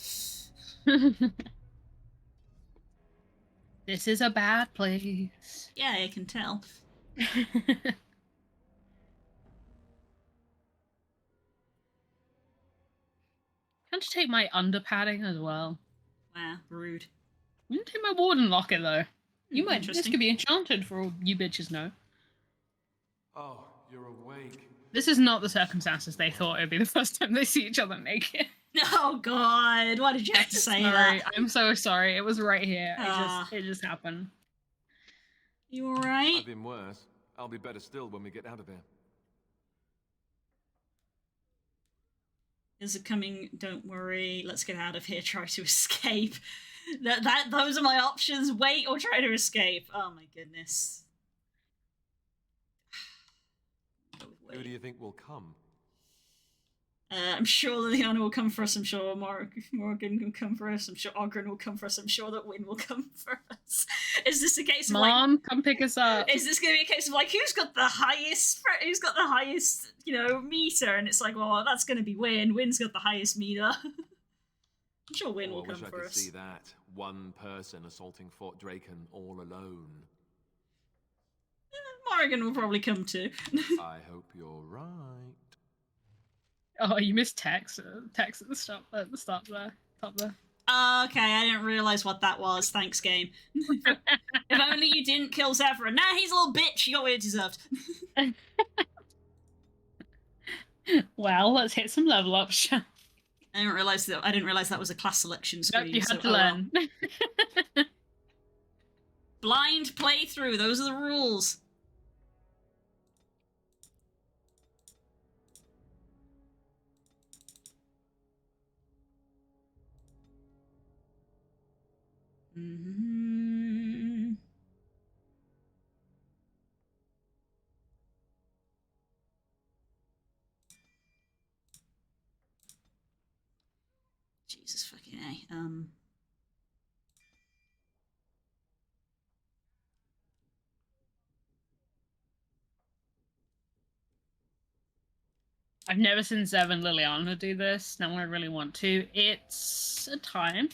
This is a bad place. Yeah, I can tell. Can't you take my under padding as well? Wow, rude. You can take my warden locket though. You might. This Interesting. could be enchanted for all you bitches know. Oh, you're awake. This is not the circumstances they thought it would be the first time they see each other naked. Oh God! Why did you have to say that? I'm so sorry. It was right here. Ah. It just happened. You alright? I've been worse. I'll be better still when we get out of here. Is it coming? Don't worry. Let's get out of here. Try to escape. Those are my options. Wait or try to escape. Oh my goodness. Who do you think will come? I'm sure Liliana will come for us. I'm sure Morgan will come for us. I'm sure Ogren will come for us. I'm sure that Wynne will come for us. Is this a case of Mom, like, come pick us up? Is this going to be a case of like who's got the highest, meter? And it's like, well, that's going to be Wynne. Wynn's got the highest meter. I'm sure Wynne will I come wish I for could us. see that. One person assaulting Fort Draken all alone. Morrigan will probably come too. I hope you're right. Oh, you missed Tex. Tex at the start there. Top there. Okay, I didn't realise what that was. Thanks, game. If only you didn't kill Zephyr. Nah, he's a little bitch. You got what you deserved. Well, let's hit some level up. I didn't realise that was a class selection screen. Nope, you had to well. learn. Blind playthrough. Those are the rules. Mm-hmm. Jesus fucking A. I've never seen Zev and Liliana do this. Now I really want to. It's a time.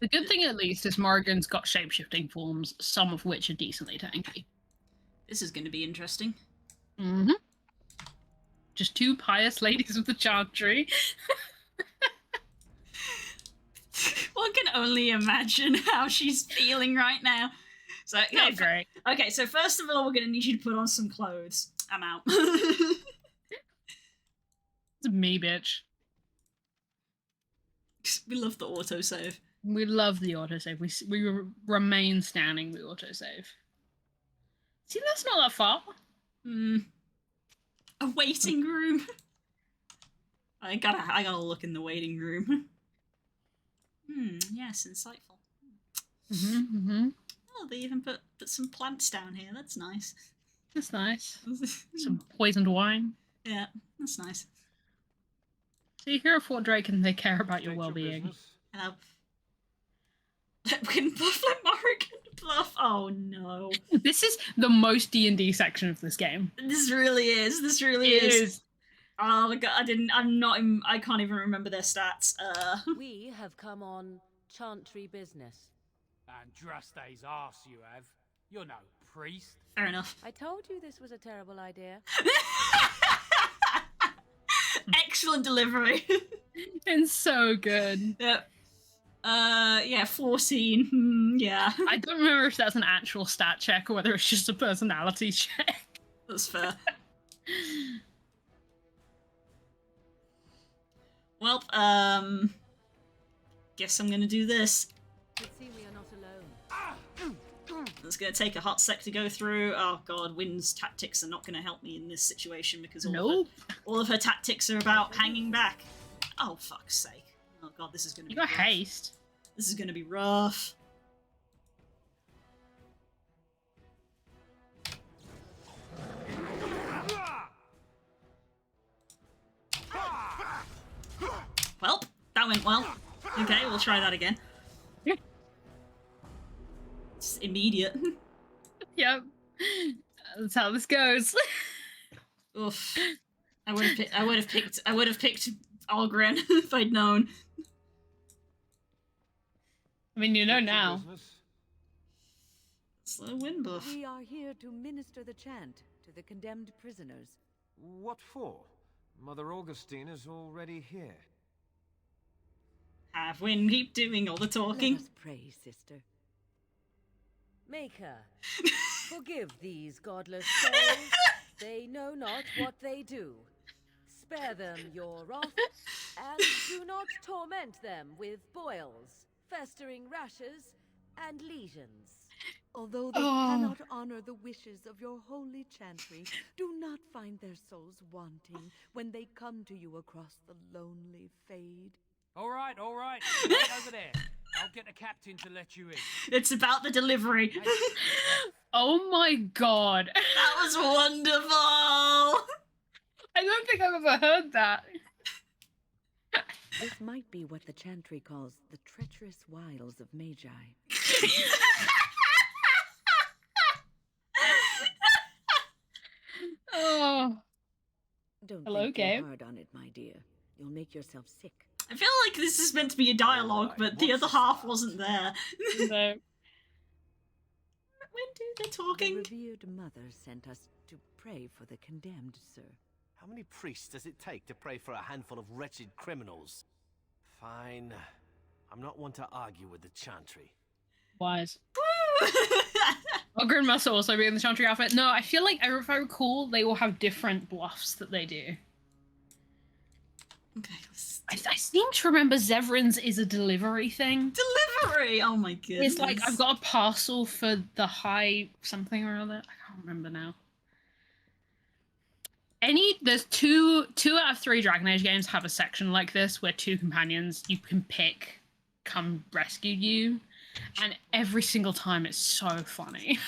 The good thing, at least, is Morrigan's got shape-shifting forms, some of which are decently tanky. This is going to be interesting. Mm-hmm. Just 2 pious ladies of the Chantry. One can only imagine how she's feeling right now. So, okay, Not great. Okay, so first of all, we're going to need you to put on some clothes. I'm out. It's me, bitch. We love the autosave. We love the autosave. We remain standing the autosave. See, that's not that far. A waiting room. I gotta look in the waiting room. Yes, insightful. Oh, they even put some plants down here. That's nice. That's nice. Some poisoned wine. Yeah, that's nice. So you're here at Fort Drake and they care about your well-being. Hello. Can Buff let Morrigan bluff? Oh no. This is the most D&D section of this game. This really is. This really is. Oh my god, I can't even remember their stats. We have come on Chantry business. Andraste's arse you have. You're no priest. Fair enough. I told you this was a terrible idea. Excellent delivery. It's so good. Yep. Yeah, 14. Yeah. I don't remember if that's an actual stat check or whether it's just a personality check. That's fair. Well, guess I'm gonna do this. But see, we are not alone. It's going to take a hot sec to go through. Oh god, Wynn's tactics are not going to help me in this situation because all of her tactics are about hanging back. Oh, fuck's sake. Oh god, this is going to be You got rough. haste. This is going to be rough. Well, that went well. Okay, we'll try that again. It's immediate. Yep. That's how this goes. Oof. I would have picked Algren if I'd known. I mean, you know now. Slow wind buff. We are here to minister the chant to the condemned prisoners. What for? Mother Augustine is already here. Have Wynn keep doing all the talking. Let us pray, sister. Maker, forgive these godless souls. They know not what they do. Spare them your wrath, and do not torment them with boils, festering rashes, and lesions. Although they cannot honor the wishes of your holy chantry, do not find their souls wanting when they come to you across the lonely fade. All right. Wait over there. I'll get the captain to let you in. It's about the delivery. Oh my god. That was wonderful. I don't think I've ever heard that. This might be what the chantry calls the treacherous wiles of Magi. Oh. Don't Hello, think Gabe. too hard on it, my dear. You'll make yourself sick. I feel like this is meant to be a dialogue, but the other half wasn't there. No. When do they talking? The revered mother sent us to pray for the condemned, sir. How many priests does it take to pray for a handful of wretched criminals? Fine. I'm not one to argue with the chantry. Wise. Ogren must also be in the chantry outfit. No, I feel like, if I recall, they all have different bluffs that they do. Okay. I seem to remember Zevran's is a delivery thing. Delivery! Oh my goodness. It's like, I've got a parcel for the high something or other. I can't remember now. There's two out of 3 Dragon Age games have a section like this where 2 companions you can pick come rescue you. And every single time it's so funny.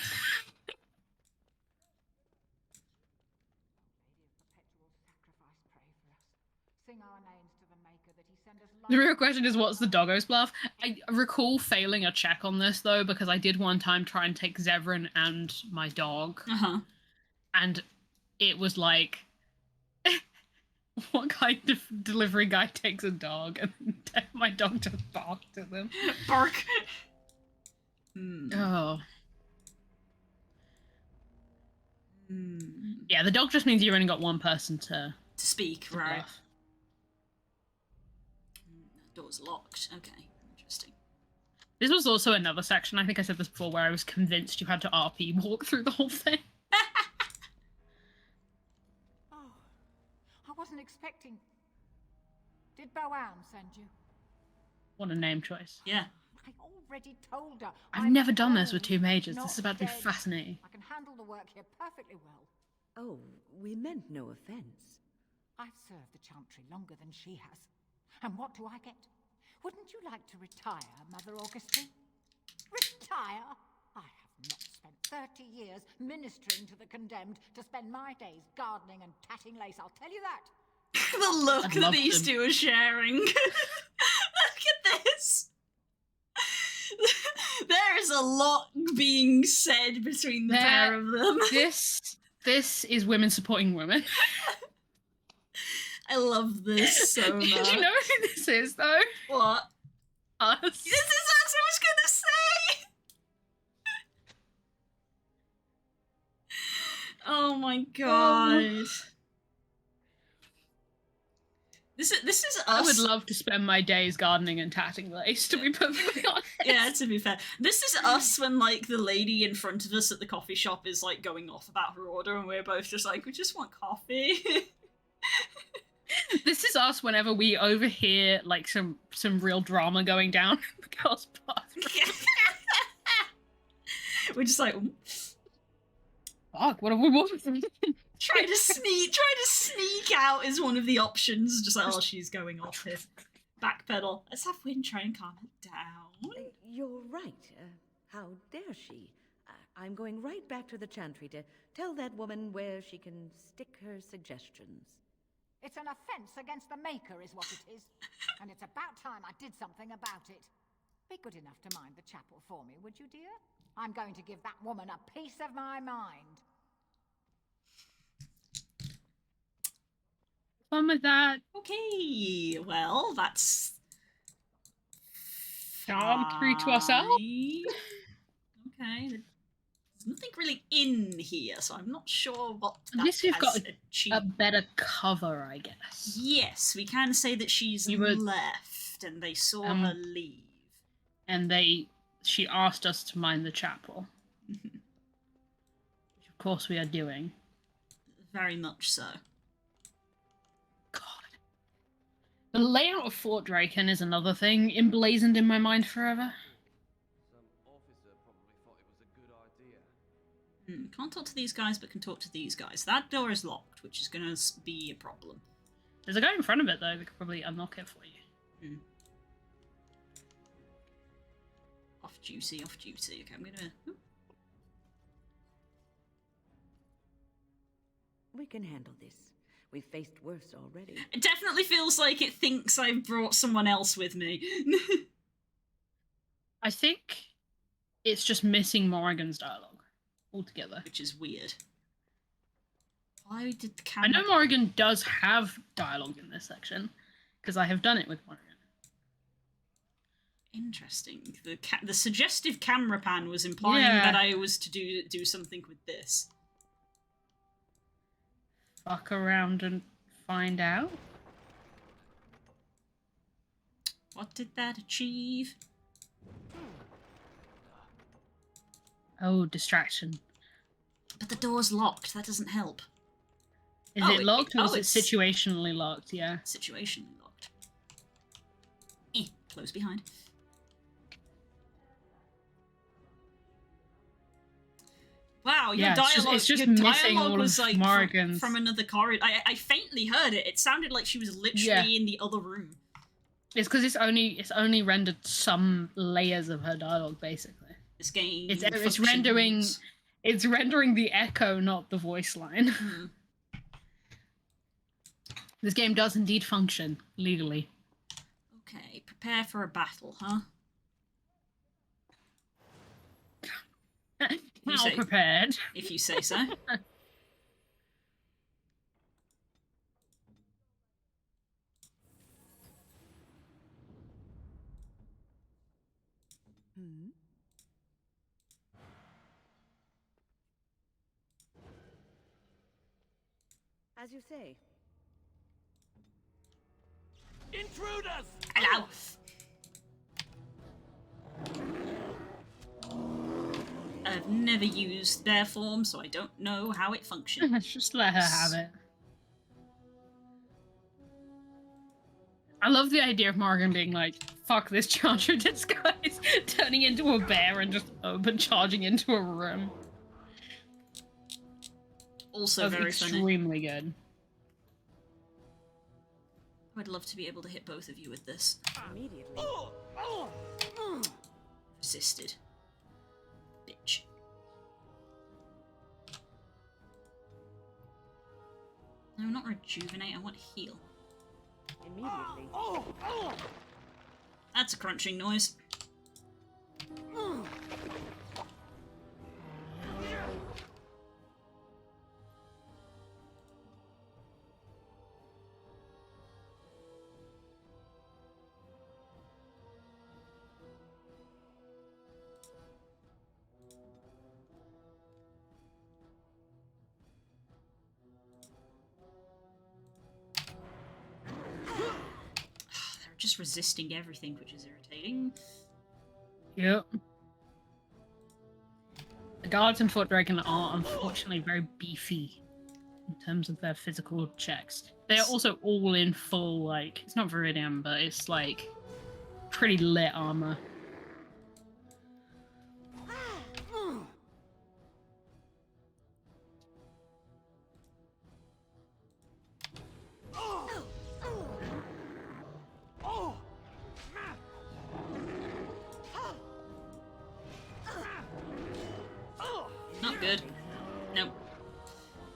The real question is, what's the doggo's bluff? I recall failing a check on this, though, because I did one time try and take Zevran and my dog. Uh-huh. And it was like, what kind of delivery guy takes a dog? And my dog just barked at them. Bark! Oh. Yeah, the dog just means you've only got one person to speak, right? Bluff. Door's locked. Okay, interesting. This was also another section, I think I said this before, where I was convinced you had to RP walk through the whole thing. Oh, I wasn't expecting. Did Boam send you? What a name choice. Yeah. I already told her. I've never done this with 2 mages. not This is about to be dead. fascinating. I can handle the work here perfectly well. Oh, we meant no offense. I've served the Chantry longer than she has. And what do I get? Wouldn't you like to retire, Mother Augustine? Retire? I have not spent 30 years ministering to the condemned to spend my days gardening and tatting lace, I'll tell you that. The look that these two are sharing. Look at this. There is a lot being said between the pair of them. This is women supporting women. I love this so much. Do you know who this is, though? What? Us. This is us, I was gonna say! Oh my god. This is us. I would love to spend my days gardening and tatting lace, to be perfectly honest. Yeah, to be fair. This is us when, like, the lady in front of us at the coffee shop is, like, going off about her order, and we're both just like, we just want coffee. This is us whenever we overhear, like, some real drama going down in the girls' bathroom. We're just like, fuck, what have we watched? try to sneak out is one of the options. Just like, oh, she's going off here. Backpedal. Let's have Wynne try and calm it down. You're right. How dare she? I'm going right back to the Chantry to tell that woman where she can stick her suggestions. It's an offense against the Maker is what it is. And it's about time I did something about it. Be good enough to mind the chapel for me, would you, dear? I'm going to give that woman a piece of my mind. Fun with that. Okay, well, that's... True to ourselves. Okay, there's nothing really in here, so I'm not sure what At least we've got achieved. a better cover, I guess. Yes, we can say that she's left, and they saw her leave. And she asked us to mind the chapel. Which of course we are doing. Very much so. God. The layout of Fort Draken is another thing emblazoned in my mind forever. Can't talk to these guys, but can talk to these guys. That door is locked, which is going to be a problem. There's a guy in front of it, though. We could probably unlock it for you. Off duty, off duty. Okay, I'm gonna... We can handle this. We've faced worse already. It definitely feels like it thinks I've brought someone else with me. I think it's just missing Morrigan's dialogue altogether. Which is weird. Why did the camera... I know Morrigan does have dialogue in this section, because I have done it with Morrigan. Interesting. The suggestive camera pan was implying that I was to do something with this. Fuck around and find out. What did that achieve? Oh, distraction. But the door's locked. That doesn't help. Is it locked or is it situationally locked? Yeah. Situationally locked. Close behind. Wow, your dialogue, it's just your missing dialogue all was of like Morrigan's. from another corridor. I faintly heard it. It sounded like she was literally in the other room. It's because it's only rendered some layers of her dialogue, basically. This game. It's rendering the echo, not the voice line. This game does indeed function legally. Okay, prepare for a battle, huh? Well prepared. If you say so. As you say. Intruders! Hello. I've never used their form, so I don't know how it functions. Let's just let her have it. I love the idea of Morrigan being like, fuck this Charger disguise, turning into a bear and just charging into a room. Also very funny. Extremely good. I'd love to be able to hit both of you with this. Immediately. Resisted. Bitch. No, not rejuvenate, I want heal. Immediately. That's a crunching noise. Just resisting everything, which is irritating. Yep. The guards in Fort Draken are unfortunately very beefy in terms of their physical checks. They're also all in full, like, it's not Viridian, but it's like pretty lit armor. not good. Nope.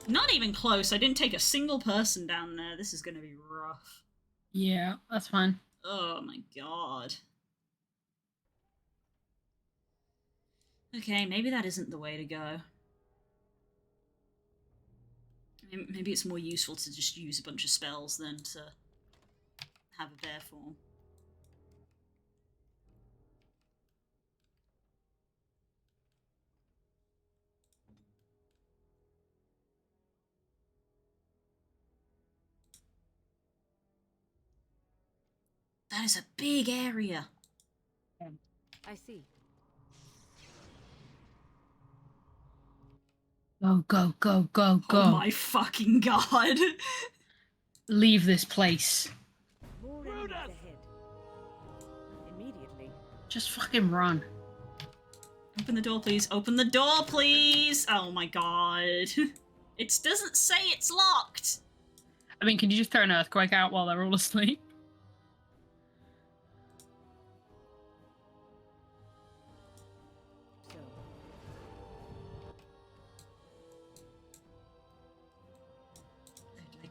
Not even close. I didn't take a single person down there. This is gonna be rough. Yeah, that's fine. Oh my god. Okay, maybe that isn't the way to go. Maybe it's more useful to just use a bunch of spells than to have a bear form. That is a big area. I see. Go, go, go, go, go. Oh my fucking god. Leave this place. More enemies ahead. Immediately. Just fucking run. Open the door, please. Open the door, please. Oh my god. It doesn't say it's locked. I mean, can you just throw an earthquake out while they're all asleep?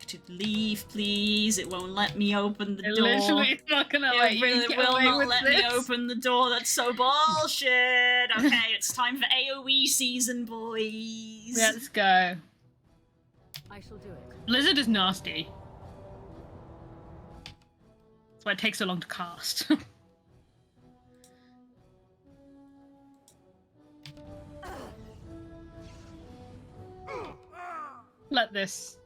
To leave, please. It won't let me open the door. Literally, it's not gonna let you really get will away not with let this. me open the door. That's so bullshit. Okay, it's time for AoE season, boys. Let's go. I shall do it. Blizzard is nasty. That's why it takes so long to cast. Let this.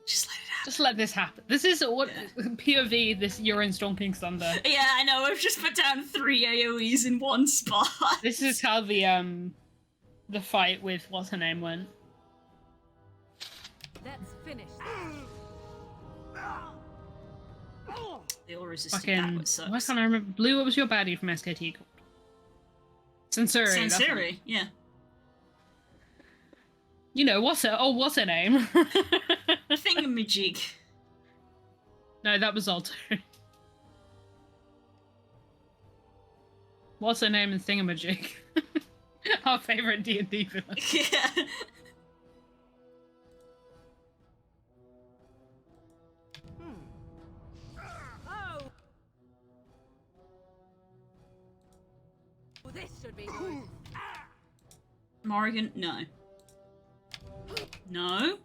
Just let it happen. Just let this happen. This is what POV. This urine stonking thunder. Yeah, I know. I've just put down 3 AoEs in one spot. This is how the fight with what's her name went. Let's finish. They all resisted Fucking. that, which sucks. Why can't I remember? Blue, what was your baddie from SKT called? Sensori. that's it. Sensori, yeah. You know, what's her name? Thingamajig. No, that was Alto. What's her name in Thingamajig? Our favourite D&D villain. Yeah. This should be good. Morrigan, no. No?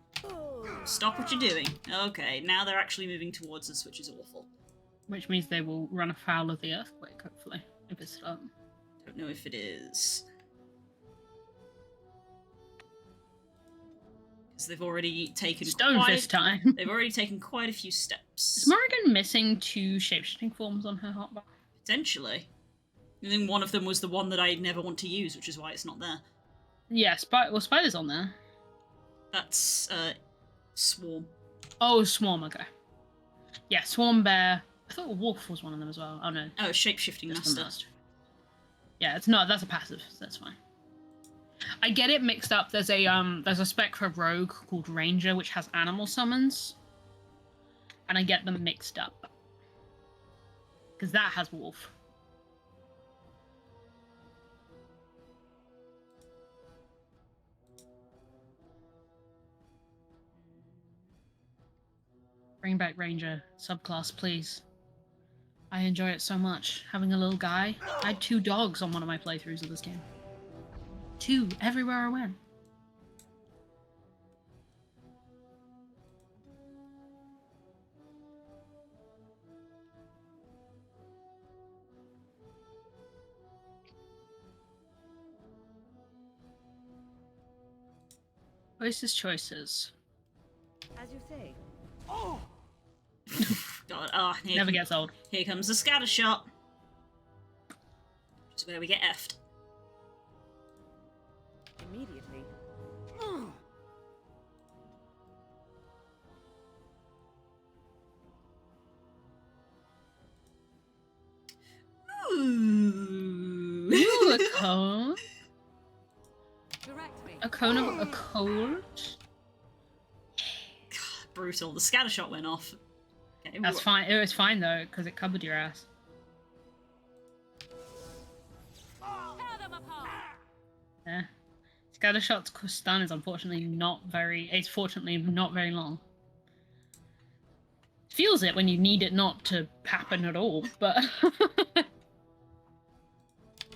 Stop what you're doing. Okay, now they're actually moving towards us, which is awful. Which means they will run afoul of the earthquake, hopefully, if it's done. Don't know if it is. Because they've already taken Stonefist time. They've already taken quite a few steps. Is Morrigan missing 2 shapeshifting forms on her hotbar? Potentially. And then one of them was the one that I never want to use, which is why it's not there. Yeah, Spider's on there. That's, Swarm. Oh, Swarm, okay. Yeah, Swarm Bear. I thought Wolf was one of them as well. Oh, no. Oh, Shapeshifting Master. Yeah, it's not. That's a passive, so that's fine. I get it mixed up. There's a spec for Rogue called Ranger, which has animal summons. And I get them mixed up. Because that has Wolf. Bring back Ranger subclass, please. I enjoy it so much. Having a little guy. I had 2 dogs on one of my playthroughs of this game. 2, everywhere I went. Choices. As you say. Oh! God, oh, Never gets old. Here comes the scatter shot. Which is where we get effed. Immediately. Ooh. Ooh, a cone. Direct me. A cone of a cold. Brutal. The scatter shot went off. Okay, That's fine. It was fine though, because it covered your ass. Tear them apart. Yeah. Scattershot's stun is unfortunately not very. It's fortunately not very long. Feels it when you need it not to happen at all, but.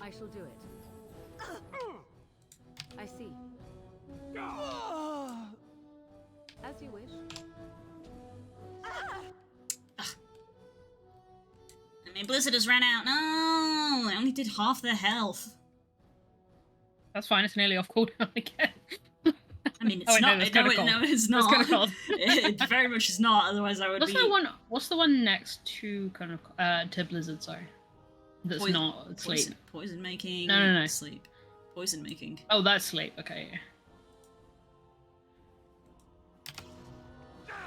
I shall do it. I see. As you wish. I mean, Blizzard has ran out. No, they only did half their health. That's fine. It's nearly off cooldown again. I mean, it's not. No, it's not. It very much is not. Otherwise, I would What's be. that one? What's the one next to kind of to Blizzard? Sorry, that's not sleep. Poison making. No. Sleep. Poison making. Oh, that's sleep. Okay. Yeah.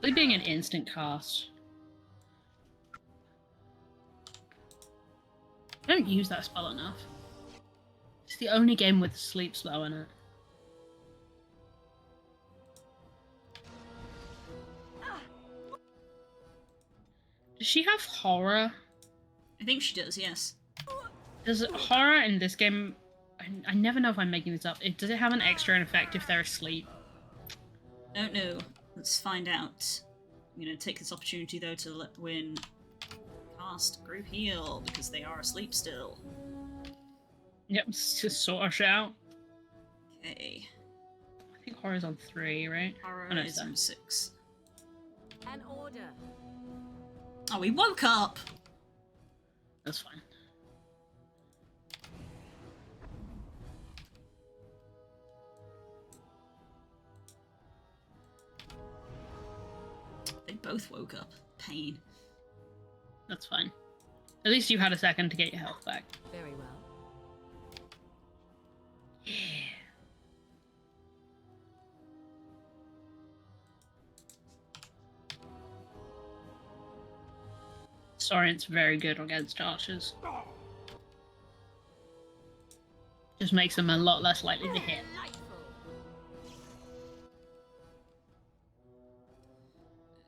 Sleep being an instant cast. I don't use that spell enough. It's the only game with sleep spell in it. Does she have horror? I think she does, yes. Does horror in this game... I never know if I'm making this up. Does it have an extra effect if they're asleep? Don't know. Let's find out. I'm going to take this opportunity, though, to let Win cast Group Heal, because they are asleep still. Yep, just sort of shout. Okay. I think horror's on 3, right? Horror is on 6. An order. Oh, we woke up! That's fine. They both woke up. Pain. That's fine. At least you had a second to get your health back. Very well. Yeah. Saurian's very good against archers. Just makes them a lot less likely to hit.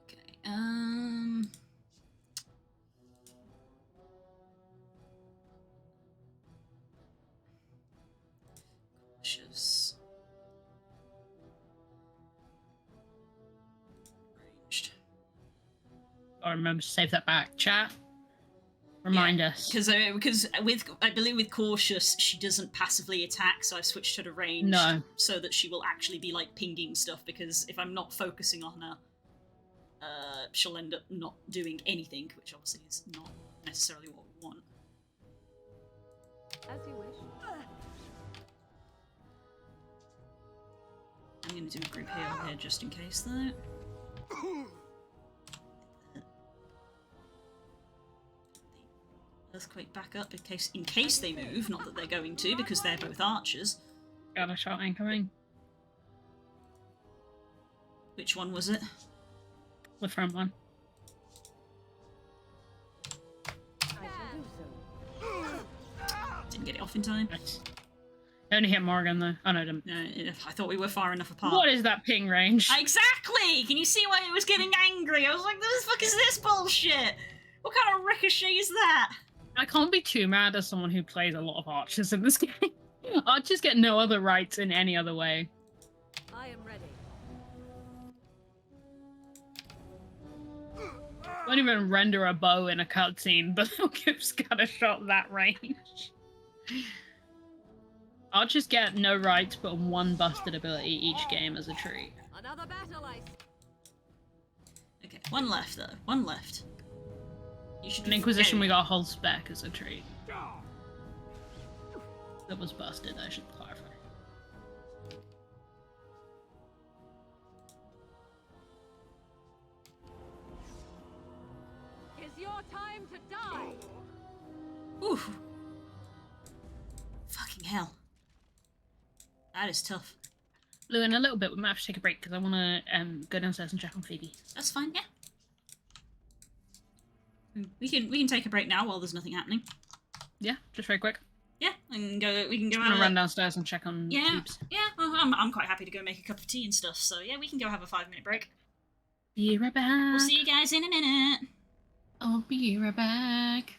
Okay, cautious. Ranged. Or remember to save that back. Chat. Remind us. Because with I believe with cautious she doesn't passively attack, so I've switched her to ranged. No. So that she will actually be like pinging stuff. Because if I'm not focusing on her, she'll end up not doing anything, which obviously is not necessarily what we want. As you wish. I'm going to do a group heal here just in case, though. Earthquake back up in case they move, not that they're going to, because they're both archers. Got a shot incoming. Which one was it? The front one. Didn't get it off in time. Nice. Only hit Morgan though. Oh no, I didn't. No, I thought we were far enough apart. What is that ping range? Exactly! Can you see why it was getting angry? I was like, what the fuck is this bullshit? What kind of ricochet is that? I can't be too mad as someone who plays a lot of archers in this game. Archers get no other rights in any other way. I am ready. Won't even render a bow in a cutscene, but they'll give Scattershot that range. Archers get no rights but one busted ability each game as a treat. Another battle ice. Okay, one left though. One left. You should. In Inquisition, we got a whole spec as a treat. That was busted, I should clarify. Is your time to die? Ooh. Fucking hell. That is tough. Lou, in a little bit we might have to take a break because I want to go downstairs and check on Phoebe. That's fine, yeah. We can take a break now while there's nothing happening. Yeah, just very quick. Yeah, we can go I'm gonna run downstairs and check on Phoebes. Yeah, well, I'm quite happy to go make a cup of tea and stuff, so yeah, we can go have a 5-minute break. Be right back. We'll see you guys in a minute. I'll be right back.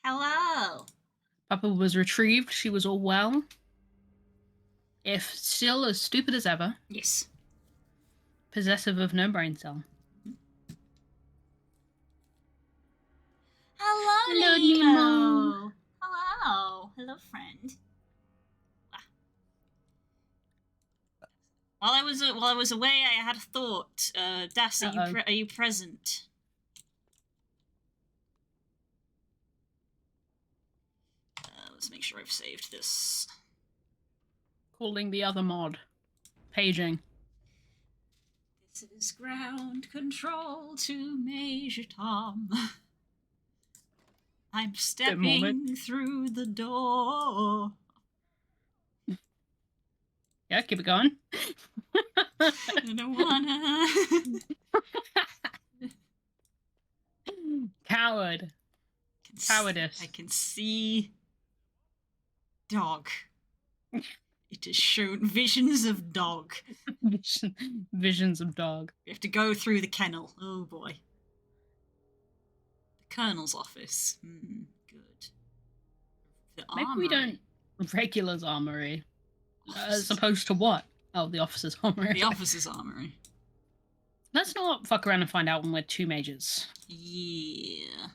Hello. Papa was retrieved. She was all well. If still as stupid as ever. Yes. Possessive of no brain cell. Hello, Nemo. Hello. Hello, friend. While I was away, I had a thought. Das, are you present? Let's make sure I've saved this. Calling the other mod. Paging. This is ground control to Major Tom. I'm stepping through the door. Yeah, keep it going. I don't wanna. Coward. Cowardice. I can see dog. It has shown visions of dog. Visions of dog. We have to go through the kennel. Oh boy. The Colonel's office. Good. The Maybe armory. we don't. Regular's armory. As opposed to what? Oh, the officer's armory. The officer's armory. Let's not fuck around and find out when we're two majors. Yeah.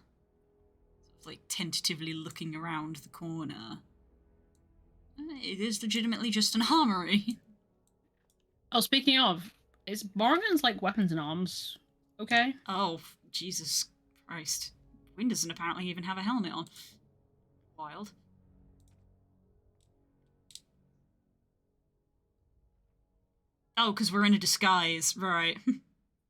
Sort of like tentatively looking around the corner. It is legitimately just an armory. Oh, speaking of, is Morgan's like weapons and arms okay? Oh, Jesus Christ. Wynn doesn't apparently even have a helmet on. Wild. Oh, because we're in a disguise, right?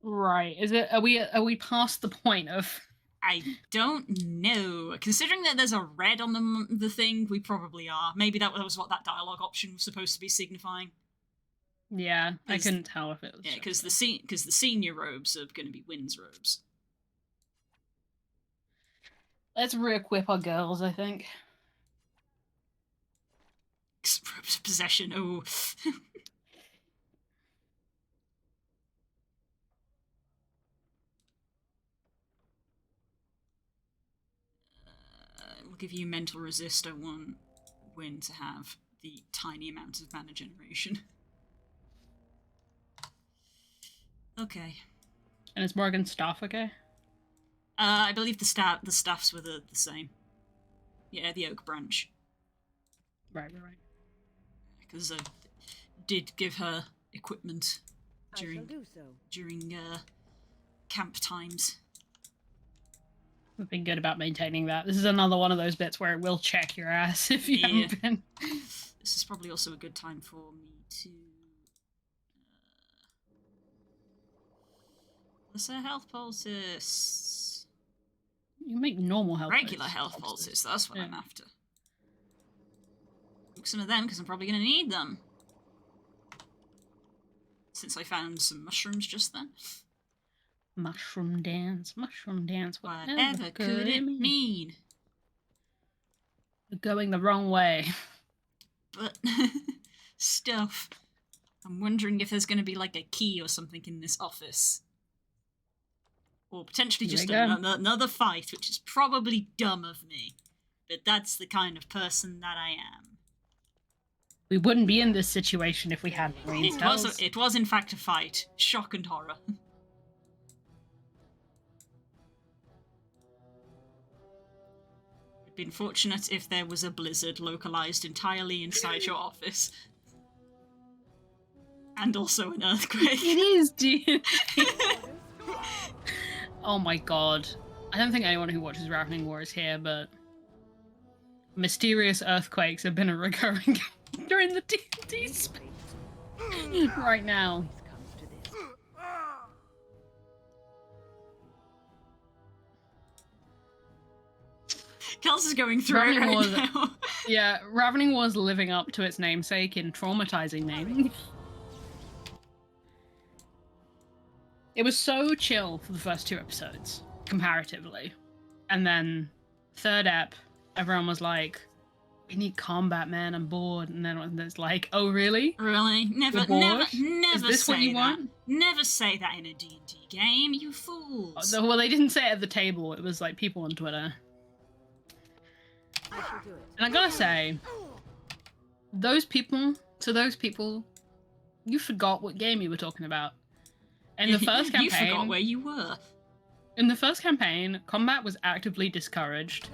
Right. Is it? Are we past the point of? I don't know. Considering that there's a red on the thing, we probably are. Maybe that was what that dialogue option was supposed to be signifying. Yeah, I couldn't tell if it was. Yeah, because the senior robes are going to be Wynn's robes. Let's re-equip our girls, I think. Robes of possession. Oh. We'll give you mental resist. I want Wynn to have the tiny amount of mana generation. Okay. And is Morgan's staff okay? I believe the staffs were the same. Yeah, the oak branch. Right. Because I did give her equipment during I shall do so. during camp times. We've been good about maintaining that. This is another one of those bits where it will check your ass if you haven't been. This is probably also a good time for me to. What's her health pulses? You make normal health Regular health pulses, that's what I'm after. Look some of them, because I'm probably going to need them. Since I found some mushrooms just then. Mushroom dance. Whatever could it mean? We're going the wrong way. But, stuff. I'm wondering if there's going to be like a key or something in this office. Or potentially just another fight, which is probably dumb of me. But that's the kind of person that I am. We wouldn't be in this situation if we had brain cells. It was in fact a fight. Shock and horror. It'd been fortunate if there was a blizzard localized entirely inside your office. And also an earthquake. It is, dude. Oh my god. I don't think anyone who watches Ravening War is here, but mysterious earthquakes have been a recurring during the D&D space right now. Kels is going through it right now. Yeah, Ravening War's living up to its namesake in traumatizing me. It was so chill for the first 2 episodes, comparatively. And then, 3rd ep, everyone was like, we need combat, man, I'm bored. And then it's like, oh, really? Really? Never Is this say what you that. want? Never say that in a D&D game, you fools. Well, they didn't say it at the table. It was like people on Twitter. And I gotta say, those people, you forgot what game you were talking about. In the first campaign, You forgot where you were. In the first campaign, combat was actively discouraged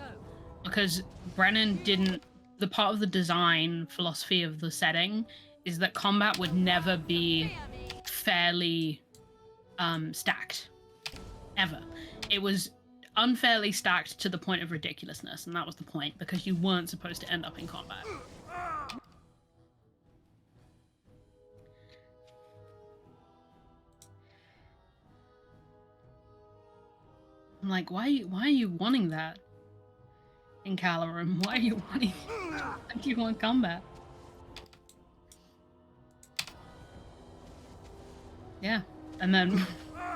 because Brennan didn't. The part of the design philosophy of the setting is that combat would never be fairly stacked, ever. It was unfairly stacked to the point of ridiculousness, and that was the point because you weren't supposed to end up in combat. I'm like, why are you wanting that in Calorum? Why are you wanting? Why do you want combat? Yeah, and then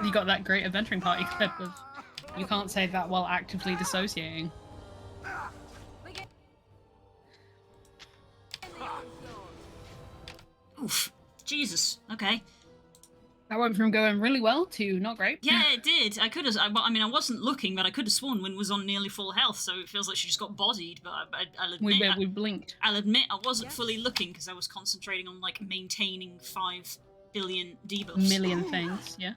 you got that great adventuring party clip of you can't say that while actively dissociating. Oof, Jesus. Okay. That went from going really well to not great. Yeah, it did. I could have. I mean, I wasn't looking, but I could have sworn Wynn was on nearly full health, so it feels like she just got bodied. But I'll admit, we blinked. I'll admit I wasn't fully looking because I was concentrating on like maintaining 5 billion debuffs. Million things, yeah.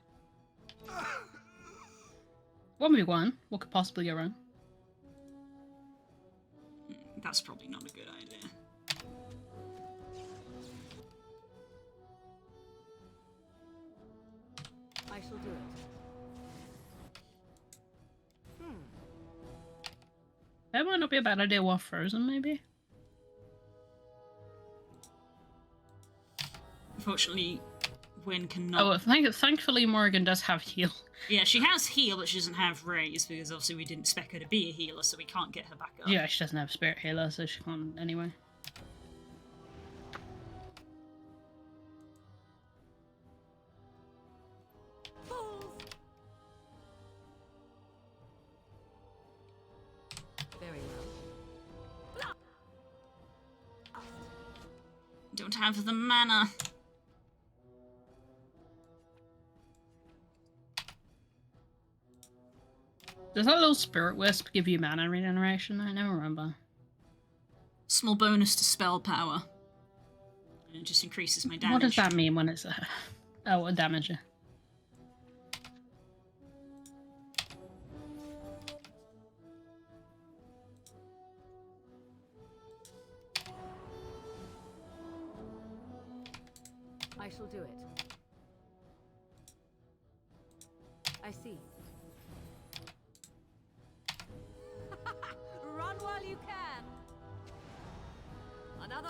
1v1. What could possibly go wrong? That's probably not a good idea. I shall do it. That might not be a bad idea while frozen, maybe? Unfortunately, Wynn cannot. Oh, thankfully Morrigan does have heal. Yeah, she has heal, but she doesn't have raise because obviously we didn't spec her to be a healer, so we can't get her back up. Yeah, she doesn't have spirit healer, so she can't anyway. Very well. Don't have the mana. Does that little spirit wisp give you mana regeneration? I never remember. Small bonus to spell power. And it just increases my damage. What does that mean when it's a... Oh, what damage? I see. Run while you can. Another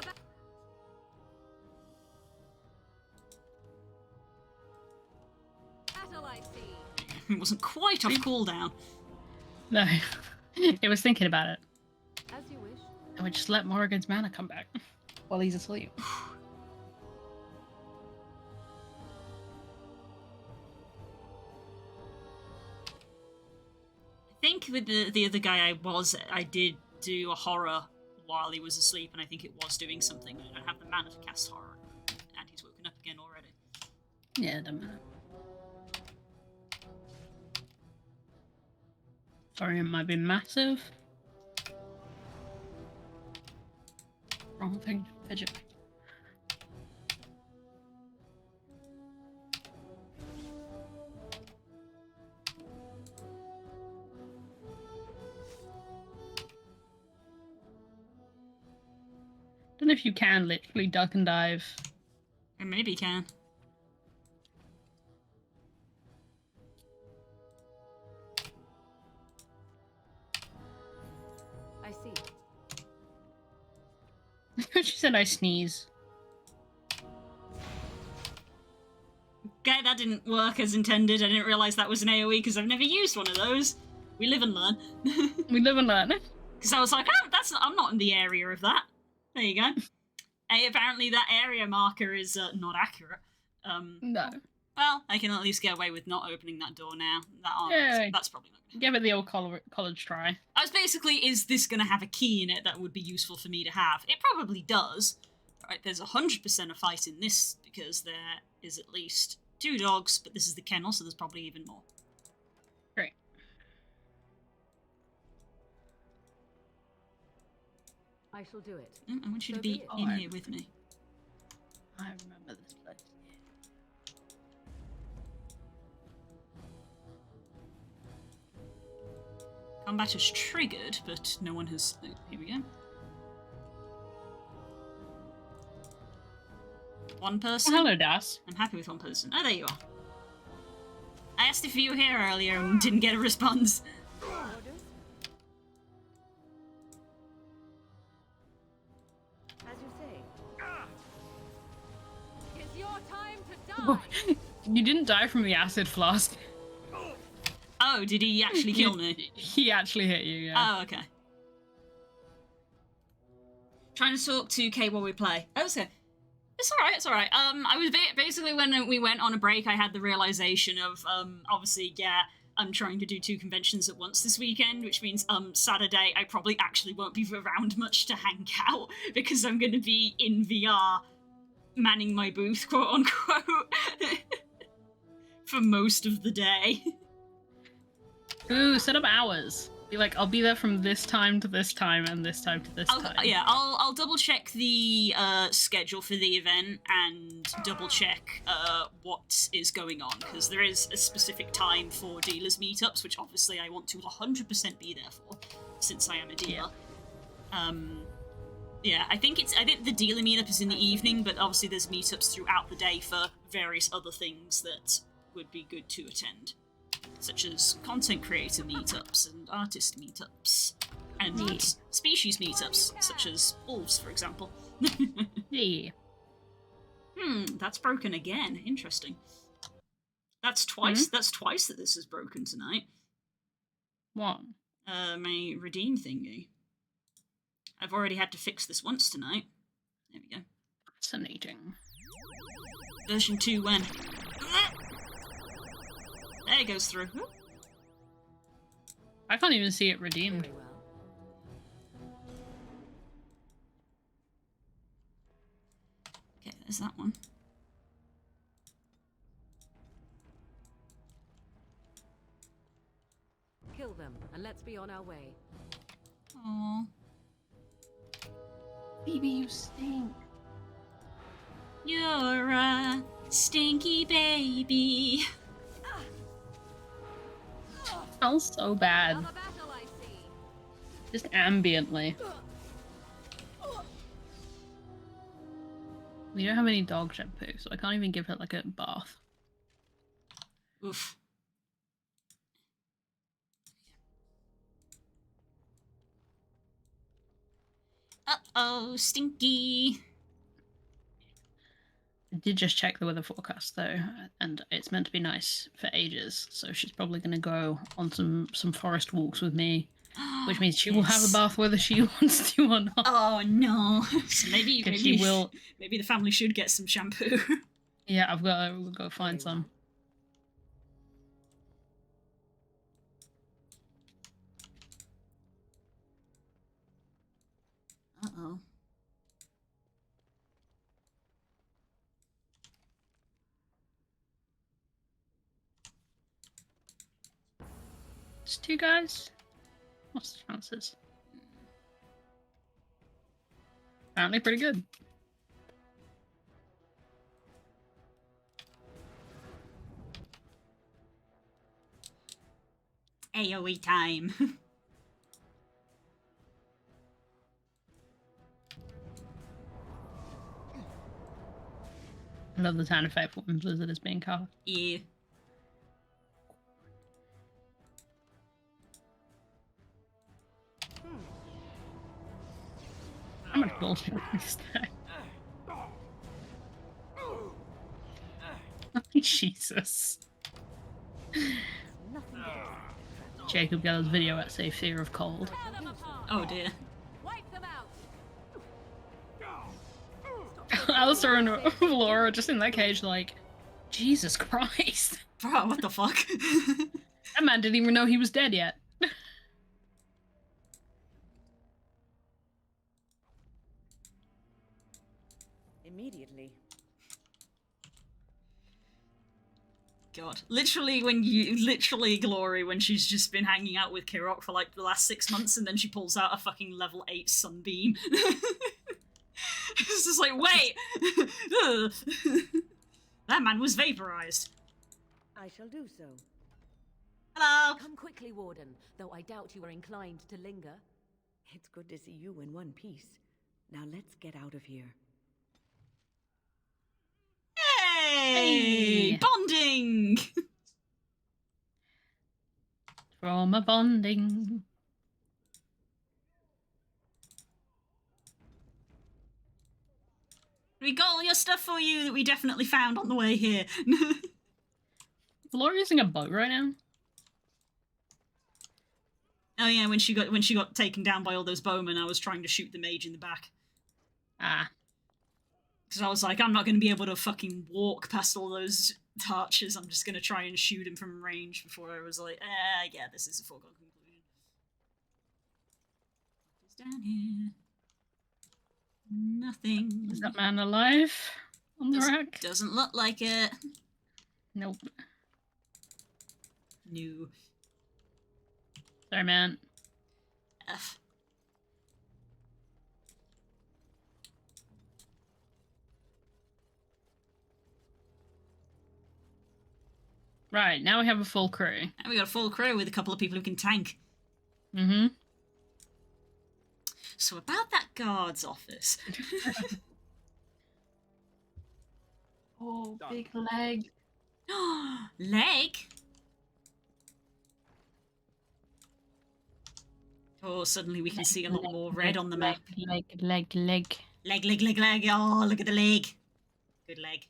battle, I see. It wasn't quite off cooldown. No. It was thinking about it. As you wish. And we just let Morrigan's mana come back while he's asleep. I think with the other guy I did do a horror while he was asleep, and I think it was doing something. I don't have the mana to cast horror, and he's woken up again already. Yeah, it doesn't matter. Sorry, it might be massive. Wrong thing, fidget. Don't know if you can literally duck and dive. Or maybe you can. I see. She said I sneeze. Okay, that didn't work as intended. I didn't realise that was an AoE because I've never used one of those. We live and learn. We live and learn. Because I was like, oh, I'm not in the area of that. There you go. Hey, apparently that area marker is not accurate. No. Well, I can at least get away with not opening that door now. That's probably not gonna Give it the old college try. I was basically, is this going to have a key in it that would be useful for me to have? It probably does. Right, there's 100% a fight in this because there is at least 2 dogs, but this is the kennel, so there's probably even more. Great. I shall do it. I want you to be in here with me. I remember this place. Combat is triggered, but no one has... Oh, here we go. One person? Oh, hello, Das. I'm happy with one person. Oh, there you are. I asked if you were here earlier and didn't get a response. As you say. It's your time to die. You didn't die from the acid flask. Oh, did he actually kill me? He actually hit you, yeah. Oh, okay. Trying to talk to Kay while we play. Oh, so it's alright, it's alright. I was basically, when we went on a break, I had the realization of, obviously, yeah, I'm trying to do 2 conventions at once this weekend, which means, Saturday I probably actually won't be around much to hang out, because I'm gonna be in VR, manning my booth, quote unquote, for most of the day. Ooh, set up hours. Be like, I'll be there from this time to this time and this time to this time. Yeah, I'll double check the schedule for the event and double check what is going on, because there is a specific time for dealers meetups, which obviously I want to 100% be there for, since I am a dealer. Yeah, I think the dealer meetup is in the evening, but obviously there's meetups throughout the day for various other things that would be good to attend, such as content creator meetups and artist meetups and species meetups, such as wolves, for example. Yeah. That's broken again. Interesting. That's twice. That's twice that this is broken tonight. What? My redeem thingy. I've already had to fix this once tonight. There we go. Fascinating. Version 2 when? There it goes through. I can't even see it redeemed. Okay, there's that one. Kill them, and let's be on our way. Aww. Baby, you stink. You're a stinky baby. Smells so bad. Just ambiently. We don't have any dog shampoo, so I can't even give her like a bath. Oof. Uh-oh, stinky. I did just check the weather forecast though, and it's meant to be nice for ages. So she's probably going to go on some forest walks with me, which means she will have a bath whether she wants to or not. Oh no! So maybe she will. Maybe the family should get some shampoo. Yeah, we'll go find some. Uh-oh. It's 2 guys? What's the chances? Apparently pretty good. AoE time. I love the sound effect when Blizzard is being cast. Yeah. How much bullshit is that? Jesus. Jacob Geller's video at Safe Fear of Cold. Oh dear. Alistair and Laura just in that cage like, Jesus Christ. Bro, what the fuck? That man didn't even know he was dead yet. Immediately. God. Literally, Glory, when she's just been hanging out with Kirok for like the last 6 months and then she pulls out a fucking level 8 sunbeam. It's just like, wait! That man was vaporized. I shall do so. Hello! Come quickly, Warden, though I doubt you are inclined to linger. It's good to see you in one piece. Now let's get out of here. Hey! Bonding! From a bonding. We got all your stuff for you that we definitely found on the way here. Laura using a boat right now? Oh yeah, when she got taken down by all those bowmen, I was trying to shoot the mage in the back. Ah. Because I was like, I'm not going to be able to fucking walk past all those archers. I'm just going to try and shoot him from range before I was like, yeah, this is a foregone conclusion. What's down here? Nothing. Is that man alive on the rack? Doesn't look like it. Nope. No. Sorry, man. F. Right, now we have a full crew. And we got a full crew with a couple of people who can tank. Mm-hmm. So about that guard's office. Oh, big leg. Leg? Oh, suddenly we can see a lot more red on the map. Leg. Leg. Oh, look at the leg. Good leg.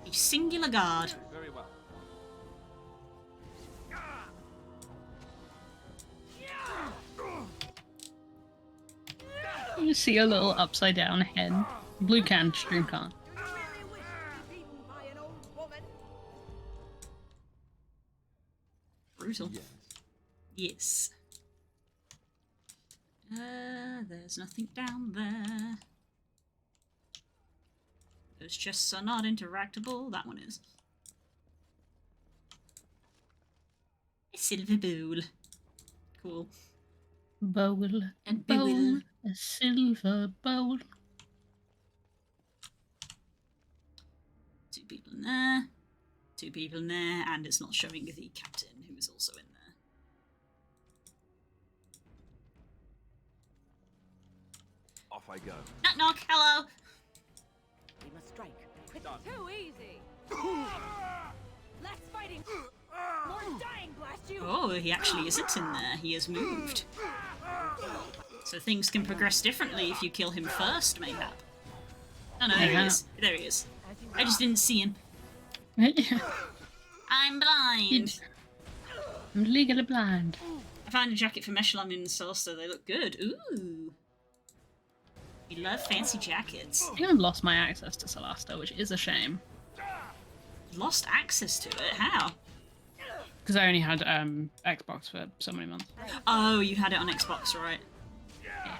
A singular guard. Very well. You see a little upside down head. Blue can, stream can't. Brutal. Yes. There's nothing down there. Those chests are not interactable. That one is. A silver bowl. Cool. Bowl. And bowl. bowl. A silver bowl. 2 people in there. 2 people in there. And it's not showing the captain, who is also in there. Off I go. Knock knock. Hello. We must strike. Quick. Done. Too easy. Less fighting. More dying, blast you! Oh, he actually isn't in there. He has moved. So things can progress differently if you kill him first, mayhap. Oh no, there he is. There he is. I just didn't see him. I'm blind. I'm legally blind. I found a jacket for Meshlam in Celesta. They look good. Ooh. We love fancy jackets. I think I've lost my access to Celesta, which is a shame. Lost access to it? How? Because I only had Xbox for so many months. Oh, you had it on Xbox, right? Yeah.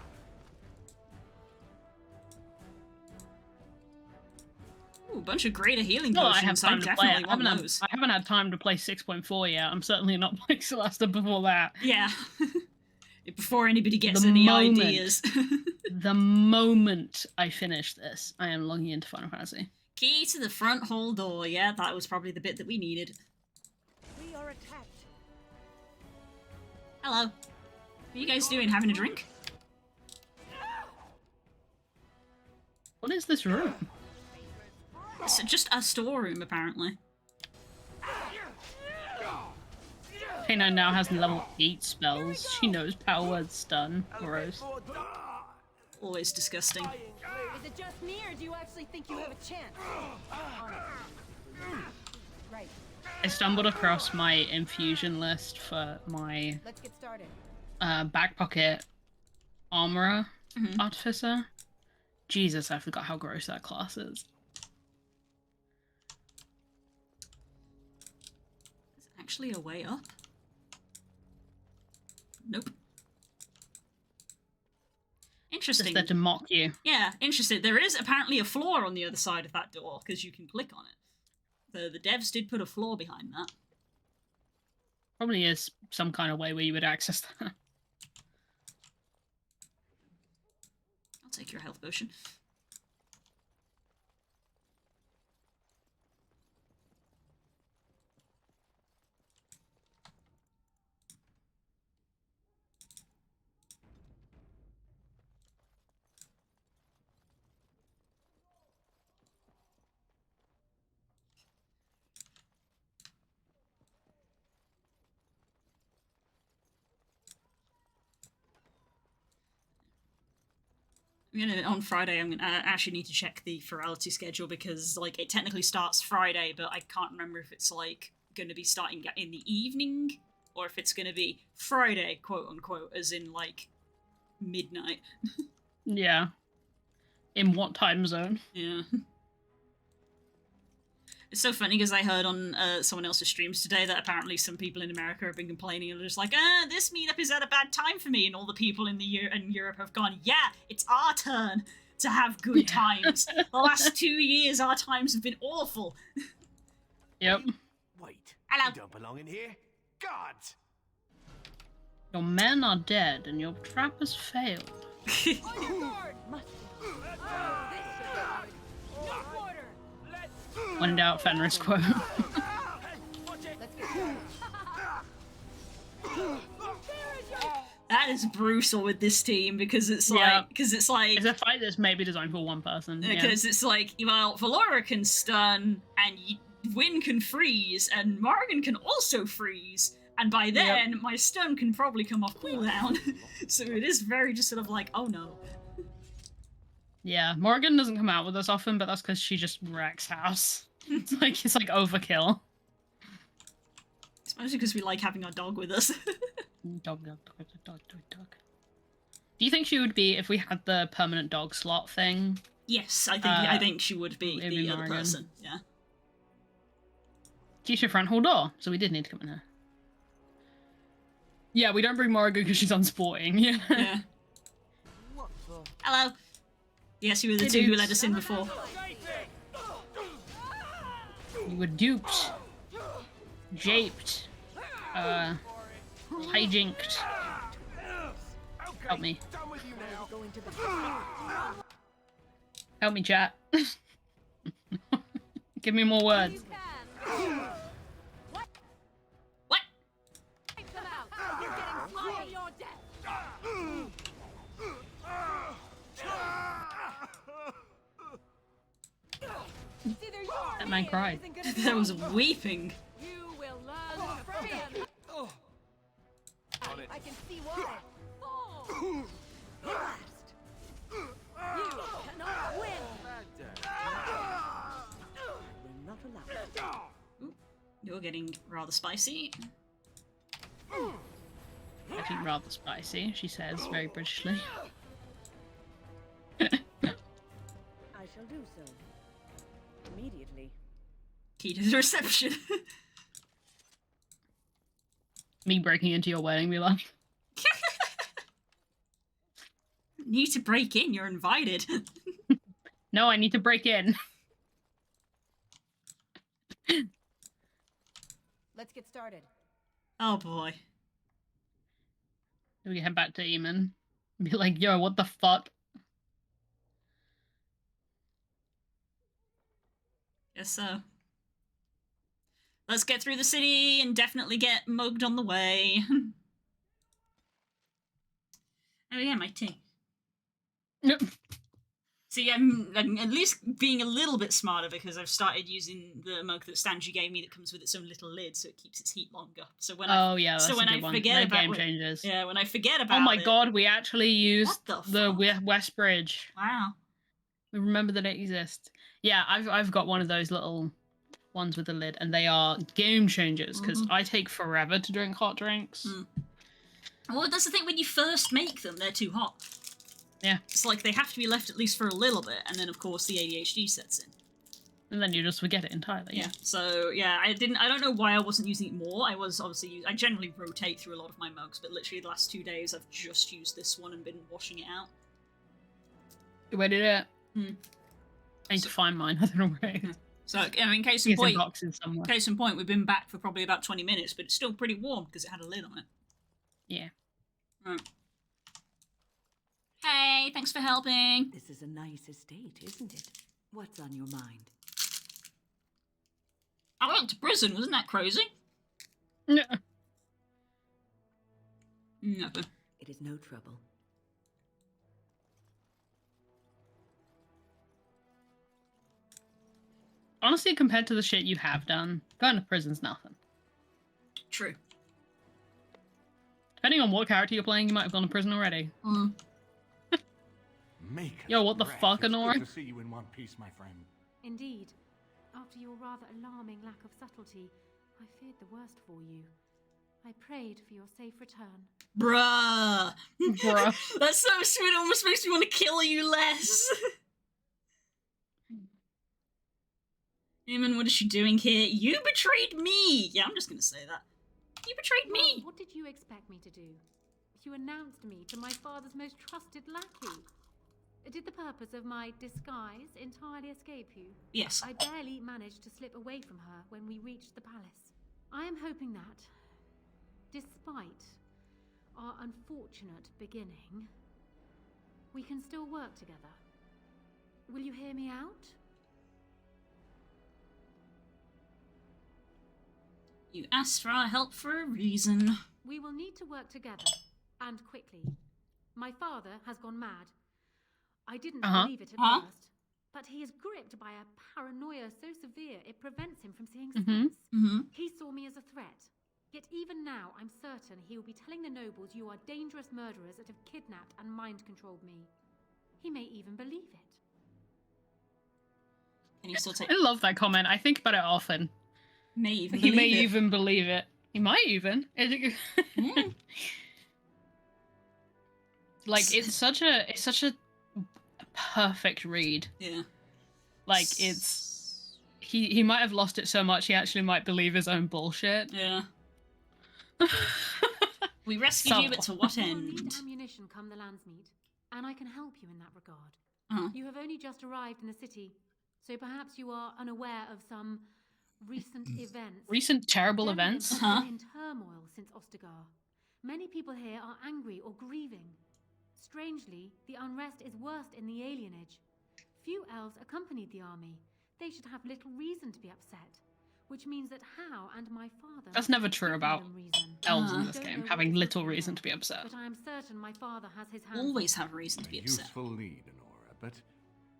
Ooh, a bunch of greater healing No, potions. I have time to play it. I haven't had time to play 6.4 yet. I'm certainly not playing Celesta before that. Yeah. Before anybody gets any ideas. The moment I finish this, I am logging into Final Fantasy. Key to the front hall door. Yeah, that was probably the bit that we needed. We are attacked. Hello. What are you guys doing? Having a drink? What is this room? It's just a storeroom, apparently. K9 now has level 8 spells. She knows power word stun. Gross. Always disgusting. Is it just me, or do you actually think you have a chance? Right. I stumbled across my infusion list for my Let's get started. back pocket armorer artificer. Jesus, I forgot how gross that class is. Is it actually a way up? Nope. Interesting. Just there to mock you. Yeah, interesting. There is apparently a floor on the other side of that door, because you can click on it. The devs did put a floor behind that. Probably is some kind of way where you would access that. I'll take your health potion. On Friday, I'm gonna actually need to check the Ferality schedule because, like, it technically starts Friday, but I can't remember if it's, like, going to be starting in the evening or if it's going to be Friday, quote unquote, as in, like, midnight. Yeah. In what time zone? Yeah. It's so funny because I heard on someone else's streams today that apparently some people in America have been complaining and they're just like, this meetup is at a bad time for me, and all the people in in Europe have gone, yeah, it's our turn to have good times. The last 2 years, our times have been awful. Yep. Wait, hello. You don't belong in here. Gods! Your men are dead and your trap has failed. When in doubt, Fenris quote. That is brutal with this team because it's like, it's a fight that's maybe designed for one person. Because it's like, well, Valora can stun and Wynn can freeze and Morgan can also freeze, and by then my stun can probably come off cooldown. So it is very just sort of like, oh no. Yeah, Morgan doesn't come out with us often, but that's because she just wrecks house. It's like overkill. It's mostly because we like having our dog with us. Dog. Do you think she would be if we had the permanent dog slot thing? Yes, I think she would be the other Morgan. person. Yeah. She's your front hall door, so we did need to come in here. Yeah, we don't bring Morgan because she's unsporting. Yeah. Hello. Yes, you were the two who let us in before. You were duped, japed, hijinked. Help me. Help me, chat. Give me more words. What? That man cried. That was weeping. You will learn I can see why. Fall! Blast! You cannot win! I will not allow it. Ooh, you're getting rather spicy. Getting rather spicy, she says very Britishly. I shall do so. Immediately. Key to the reception. Me breaking into your wedding, be like, need to break in, you're invited. no, I need to break in. Let's get started. Oh boy. We head back to Eamon and be like, yo, what the fuck? Guess so. Let's get through the city and definitely get mugged on the way. Oh yeah, my tea. Yep. See, I'm at least being a little bit smarter because I've started using the mug that Stanji gave me that comes with its own little lid, so it keeps its heat longer. So when I forget about game changes. Yeah, when I forget about oh my it, god, we actually used the West Bridge. Wow. We remember that it exists. Yeah, I've got one of those little ones with the lid, and they are game changers because I take forever to drink hot drinks. Well, that's the thing, when you first make them, they're too hot. Yeah. It's like they have to be left at least for a little bit, and then of course the ADHD sets in. And then you just forget it entirely. Yeah. So yeah, I don't know why I wasn't using it more. I was obviously I generally rotate through a lot of my mugs, but literally the last 2 days I've just used this one and been washing it out. Where did it? I need to find mine. I don't know where it is. So, I mean, case in point, we've been back for probably about 20 minutes, but it's still pretty warm because it had a lid on it. Yeah. Right. Hey, thanks for helping. This is a nice estate, isn't it? What's on your mind? I went to prison, wasn't that crazy? No. Nothing. It is no trouble. Honestly, compared to the shit you have done, going to prison's nothing. True. Depending on what character you're playing, you might have gone to prison already. Yo, what the fuck, Honora? Good to see you in one piece, my friend. Indeed. After your rather alarming lack of subtlety, I feared the worst for you. I prayed for your safe return. Bruh. That's so sweet, it almost makes me want to kill you less. Eamon, what is she doing here? You betrayed me! Yeah, I'm just gonna say that. You betrayed me! Well, what did you expect me to do? You announced me to my father's most trusted lackey. Did the purpose of my disguise entirely escape you? Yes. I barely managed to slip away from her when we reached the palace. I am hoping that, despite our unfortunate beginning, we can still work together. Will you hear me out? You asked for our help for a reason. We will need to work together, and quickly. My father has gone mad. I didn't believe it at first, but he is gripped by a paranoia so severe it prevents him from seeing sense. He saw me as a threat. Yet even now, I'm certain he will be telling the nobles you are dangerous murderers that have kidnapped and mind-controlled me. He may even believe it. Can you still take... I love that comment. I think about it often. May even he believe may it. even believe it. He might even. Like it's such a perfect read. Yeah. Like it's he might have lost it so much he actually might believe his own bullshit. Yeah. We rescued you, but to what You will end? need ammunition come the Landsmeet, and I can help you in that regard. You have only just arrived in the city, so perhaps you are unaware of some recent events. Recent terrible events? In turmoil since Ostagar. Many people here are angry or grieving. Strangely, the unrest is worst in the alienage. Few elves accompanied the army. They should have little reason to be upset, which means that Hal and my father... That's never true about elves in this game, having little reason to be upset. But I am certain my father has his hands... Always have reason to be upset. Useful lead, Honora, but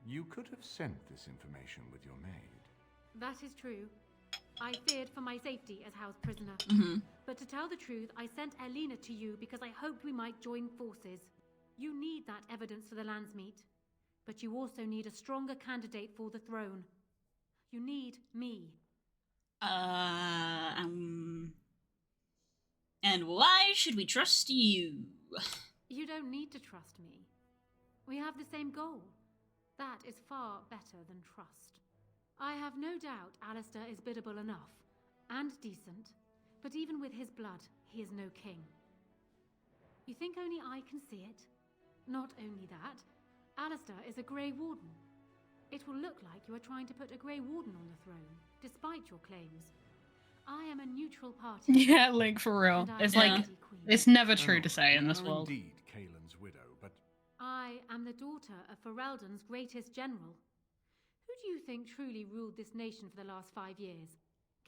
you could have sent this information with your maid. That is true. I feared for my safety as house prisoner. But to tell the truth, I sent Elena to you because I hoped we might join forces. You need that evidence for the Landsmeet, but you also need a stronger candidate for the throne. You need me. And why should we trust you? You don't need to trust me. We have the same goal. That is far better than trust. I have no doubt Alistair is biddable enough, and decent, but even with his blood, he is no king. You think only I can see it? Not only that, Alistair is a Grey Warden. It will look like you are trying to put a Grey Warden on the throne, despite your claims. I am a neutral party. Yeah, Link, for real. It's like, it's never true to say in this world. Indeed, Kaelin's widow, but I am the daughter of Ferelden's greatest general. Who do you think truly ruled this nation for the last 5 years?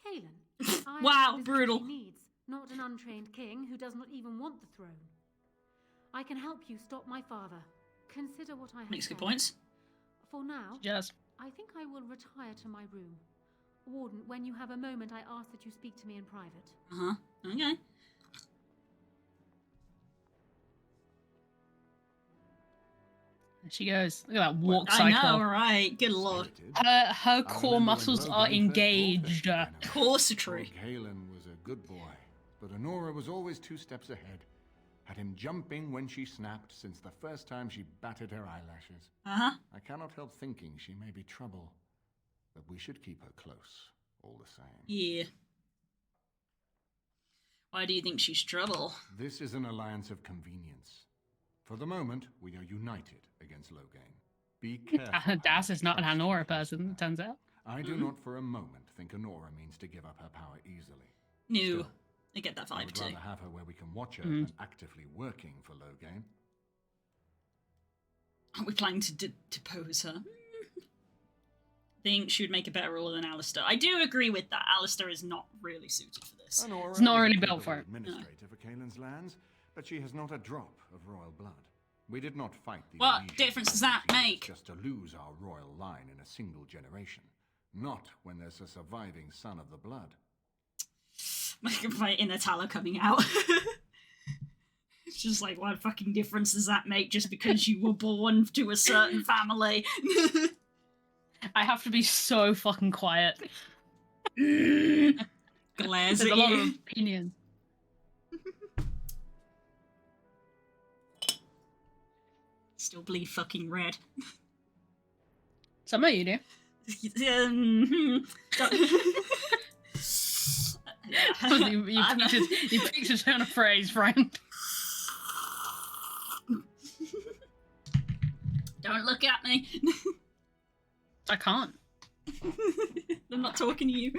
Kaelin. Wow, brutal. Needs, not an untrained king who does not even want the throne. I can help you stop my father. Consider what I have Makes said. good points. For now, yes. I think I will retire to my room. Warden, when you have a moment, I ask that you speak to me in private. Okay. There she goes. Look at that walk cycle. I know, right? Good lord. Her core muscles are engaged. Corsetry. Kaelin was a good boy, but Honora was always 2 steps ahead. Had him jumping when she snapped since the first time she batted her eyelashes. I cannot help thinking she may be trouble, but we should keep her close, all the same. Yeah. Why do you think she's trouble? This is an alliance of convenience. For the moment, we are united against Loghain. Be careful. Das is not an Honora person, it turns out. I do not for a moment think Honora means to give up her power easily. No. Still, I get that vibe I would too. rather have her where we can watch her than actively working for Loghain. Are we planning to depose her? Think she would make a better ruler than Alistair. I do agree with that. Alistair is not really suited for this. Honora It's not is really a built for it. administrator for Kaelin's lands, but she has not a drop of royal blood. We did not fight the What Elysian difference does that make? just to lose our royal line in a single generation. Not when there's a surviving son of the blood. My inner Tala coming out. It's just like, what fucking difference does that make just because you were born to a certain family? I have to be so fucking quiet. Glares There's at a lot you. of opinions. Still bleed fucking red. Some of you do. You picked a turn of phrase, friend. Don't look at me. I can't. I'm not talking to you.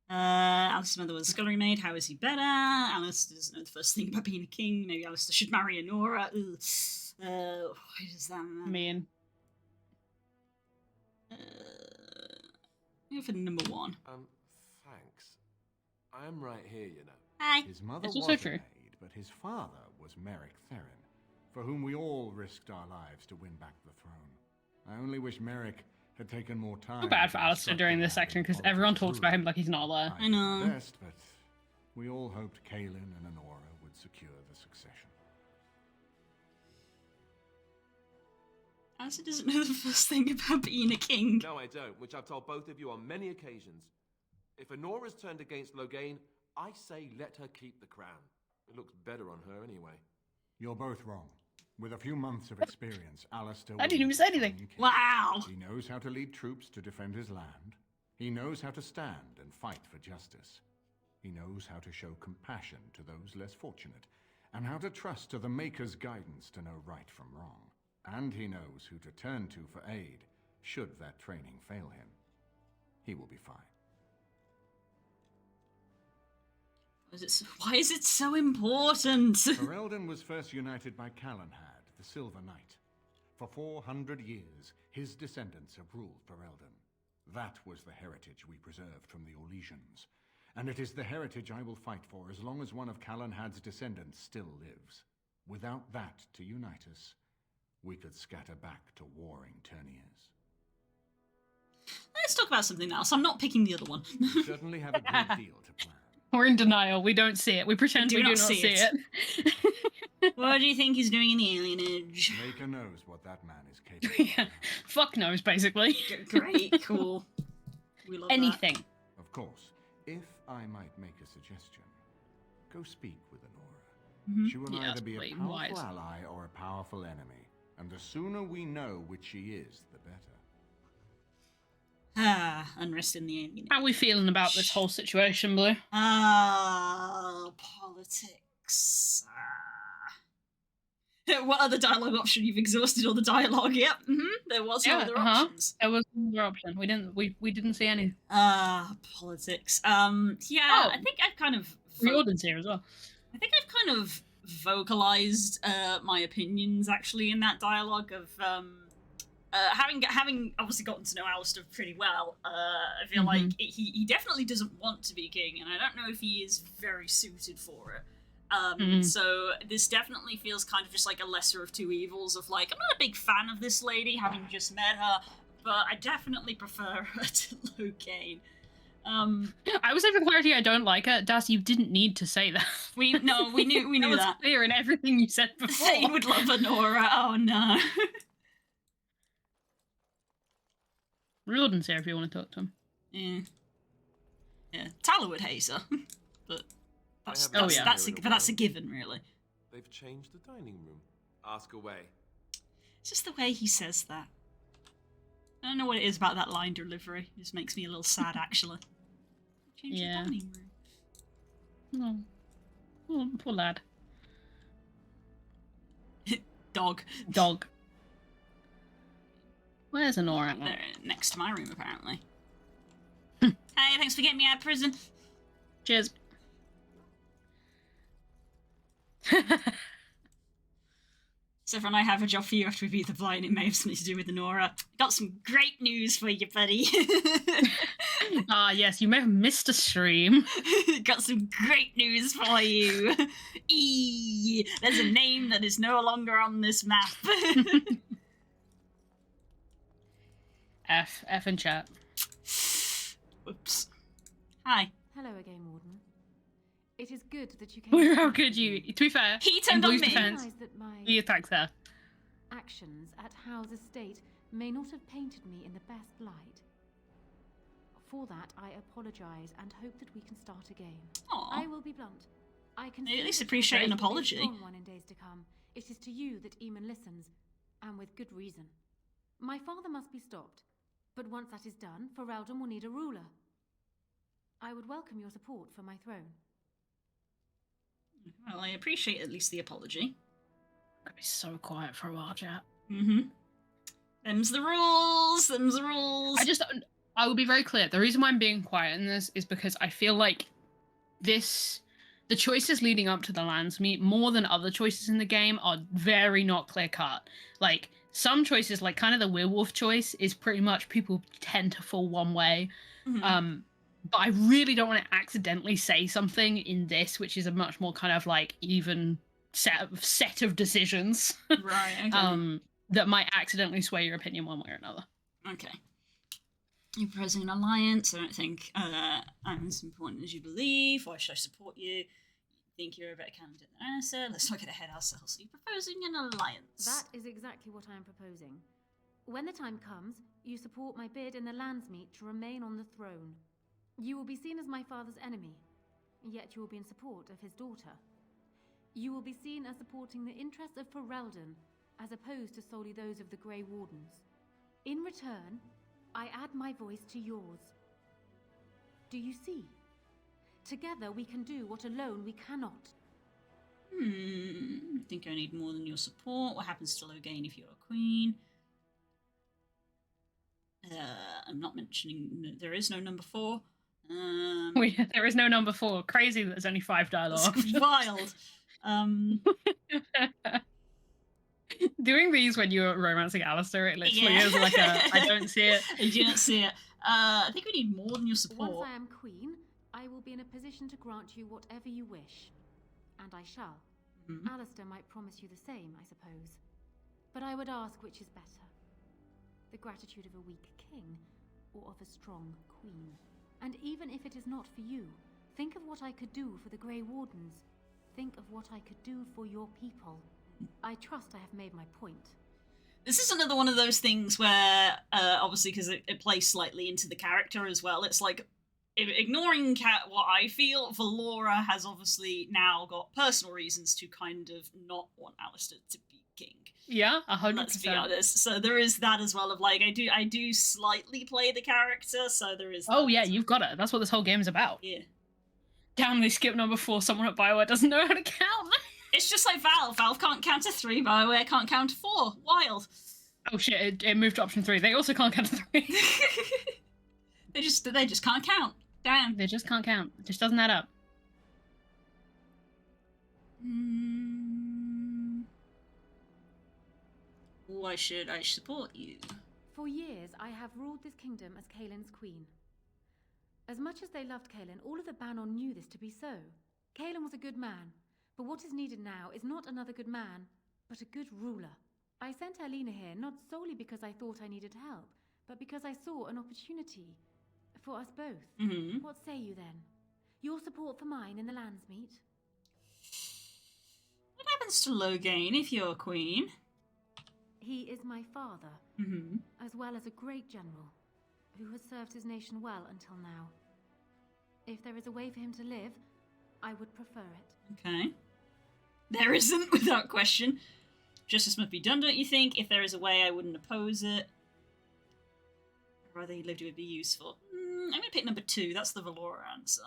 Alistair's mother was a scullery maid. How is he better? Alistair doesn't know the first thing about being a king. Maybe Alistair should marry Honora. What does that mean? Go for number 1. Thanks. I'm right here, you know. Hi. His mother It's was also a true. maid, but his father was Merrick Theron, for whom we all risked our lives to win back the throne. I only wish Merrick had taken more time. Not bad to for Alistair instruct during the this lad section in because politics everyone talks about ruling. him like he's not there. I know. did my best, but we all hoped Kaelin and Honora would secure the succession. Alistair doesn't know the first thing about being a king. No, I don't, which I've told both of you on many occasions. If Honora's turned against Loghain, I say let her keep the crown. It looks better on her anyway. You're both wrong. With a few months of experience, Alistair I will didn't even be say anything. king. Wow. He knows how to lead troops to defend his land. He knows how to stand and fight for justice. He knows how to show compassion to those less fortunate, and how to trust to the Maker's guidance to know right from wrong. And he knows who to turn to for aid, should that training fail him. He will be fine. Why is it so important? Ferelden was first united by Calenhad, the Silver Knight. For 400 years, his descendants have ruled Ferelden. That was the heritage we preserved from the Orlesians. And it is the heritage I will fight for as long as one of Calenhad's descendants still lives. Without that to unite us, we could scatter back to warring Terniers. Let's talk about something else. I'm not picking the other one. We certainly have a good deal to plan. We're in denial. We don't see it. We pretend we do not see it. What do you think he's doing in the alienage? Maker knows what that man is capable Yeah. Fuck knows, basically. Great, cool. We love anything. That. Of course, if I might make a suggestion, go speak with Anora. Mm-hmm. She will either be a powerful ally or a powerful enemy, and the sooner we know which she is, the better. Unrest in the alien. How are we feeling about this whole situation, Blue? Politics. What other dialogue option? You've exhausted all the dialogue. Yep. There was no other options. There was no other option. We didn't see any. Politics. I think I've kind of Riordan's here as well. I think I've kind of vocalized my opinions actually in that dialogue of having obviously gotten to know Alistair pretty well. I feel like he definitely doesn't want to be king, and I don't know if he is very suited for it. So this definitely feels kind of just like a lesser of two evils of like, I'm not a big fan of this lady, having just met her, but I definitely prefer her to Loghain. I was saying for clarity, I don't like her. Das, you didn't need to say that. We knew that. Was clear in everything you said before. You would love Anora. Oh no. Riordan's here if you want to talk to him. Yeah. Tala would hate her, but that's a given, really. They've changed the dining room. Ask away. It's just the way he says that. I don't know what it is about that line delivery. It just makes me a little sad, actually. Change the dining room. Oh, poor lad. Dog. Where's Anora? They're next to my room, apparently. Hey, thanks for getting me out of prison. Cheers. Severin, I have a job for you after we beat the blind. It may have something to do with Anora. Got some great news for you, buddy. Yes, you may have missed a stream. Got some great news for you. There's a name that is no longer on this map. F in chat. Whoops. Hi. Hello again, Warden. It is good that you came. How could you? To be fair, he turned on me. Defense, he attacks her. Actions at Howe's estate may not have painted me in the best light. For that, I apologize and hope that we can start again. Aww. I will be blunt. I can at least appreciate an apology. One in days to come. It is to you that Eamon listens, and with good reason. My father must be stopped, but once that is done, Ferelden will need a ruler. I would welcome your support for my throne. Well, I appreciate at least the apology. I'm gonna be so quiet for a while, chat. Them's the rules. I will be very clear. The reason why I'm being quiet in this is because I feel like the choices leading up to the Landsmeet, more than other choices in the game, are very not clear cut. Like, some choices, like kind of the werewolf choice, is pretty much people tend to fall one way. But I really don't want to accidentally say something in this, which is a much more kind of like even set of decisions. Right, okay. That might accidentally sway your opinion one way or another. Okay. You're proposing an alliance. I don't think I'm as important as you believe. Why should I support you? You think you're a better candidate than Anissa? Let's not get ahead of ourselves. So you're proposing an alliance. That is exactly what I am proposing. When the time comes, you support my bid in the Landsmeet to remain on the throne. You will be seen as my father's enemy, yet you will be in support of his daughter. You will be seen as supporting the interests of Ferelden, as opposed to solely those of the Grey Wardens. In return, I add my voice to yours. Do you see? Together we can do what alone we cannot. I think I need more than your support. What happens to Loghain if you're a queen? I'm not mentioning there is no number 4. There is no number 4. Crazy that there's only 5 dialogue. It's wild. Doing these when you're romancing Alistair, it literally is like I don't see it. I do not see it. I think we need more than your support. Once I am queen, I will be in a position to grant you whatever you wish. And I shall. Alistair might promise you the same, I suppose. But I would ask which is better, the gratitude of a weak king or of a strong queen. And even if it is not for you, think of what I could do for the Grey Wardens. Think of what I could do for your people. I trust I have made my point. This is another one of those things where, obviously, because it plays slightly into the character as well, it's like, ignoring what I feel, Valora has obviously now got personal reasons to kind of not want Alistair to be king. Yeah, 100%. Let's be honest. So there is that as well of like, I do slightly play the character, so there is Oh yeah, you've got it. That's what this whole game is about. Yeah. Damn, they skipped number 4. Someone at BioWare doesn't know how to count. It's just like Valve. Valve can't count to 3, BioWare can't count to 4. Wild. Oh shit, it moved to option 3. They also can't count to 3. They just can't count. Damn. They just can't count. It just doesn't add up. Why should I support you? For years, I have ruled this kingdom as Kaelin's queen. As much as they loved Kaelin, all of the Banon knew this to be so. Kaelin was a good man, but what is needed now is not another good man, but a good ruler. I sent Alina here not solely because I thought I needed help, but because I saw an opportunity for us both. Mm-hmm. What say you then? Your support for mine in the Landsmeet? What happens to Loghain if you're queen? He is my father, as well as a great general, who has served his nation well until now. If there is a way for him to live, I would prefer it. Okay. There isn't, without question. Justice must be done, don't you think? If there is a way, I wouldn't oppose it. I'd rather he lived, it would be useful. I'm going to pick number 2. That's the Valora answer.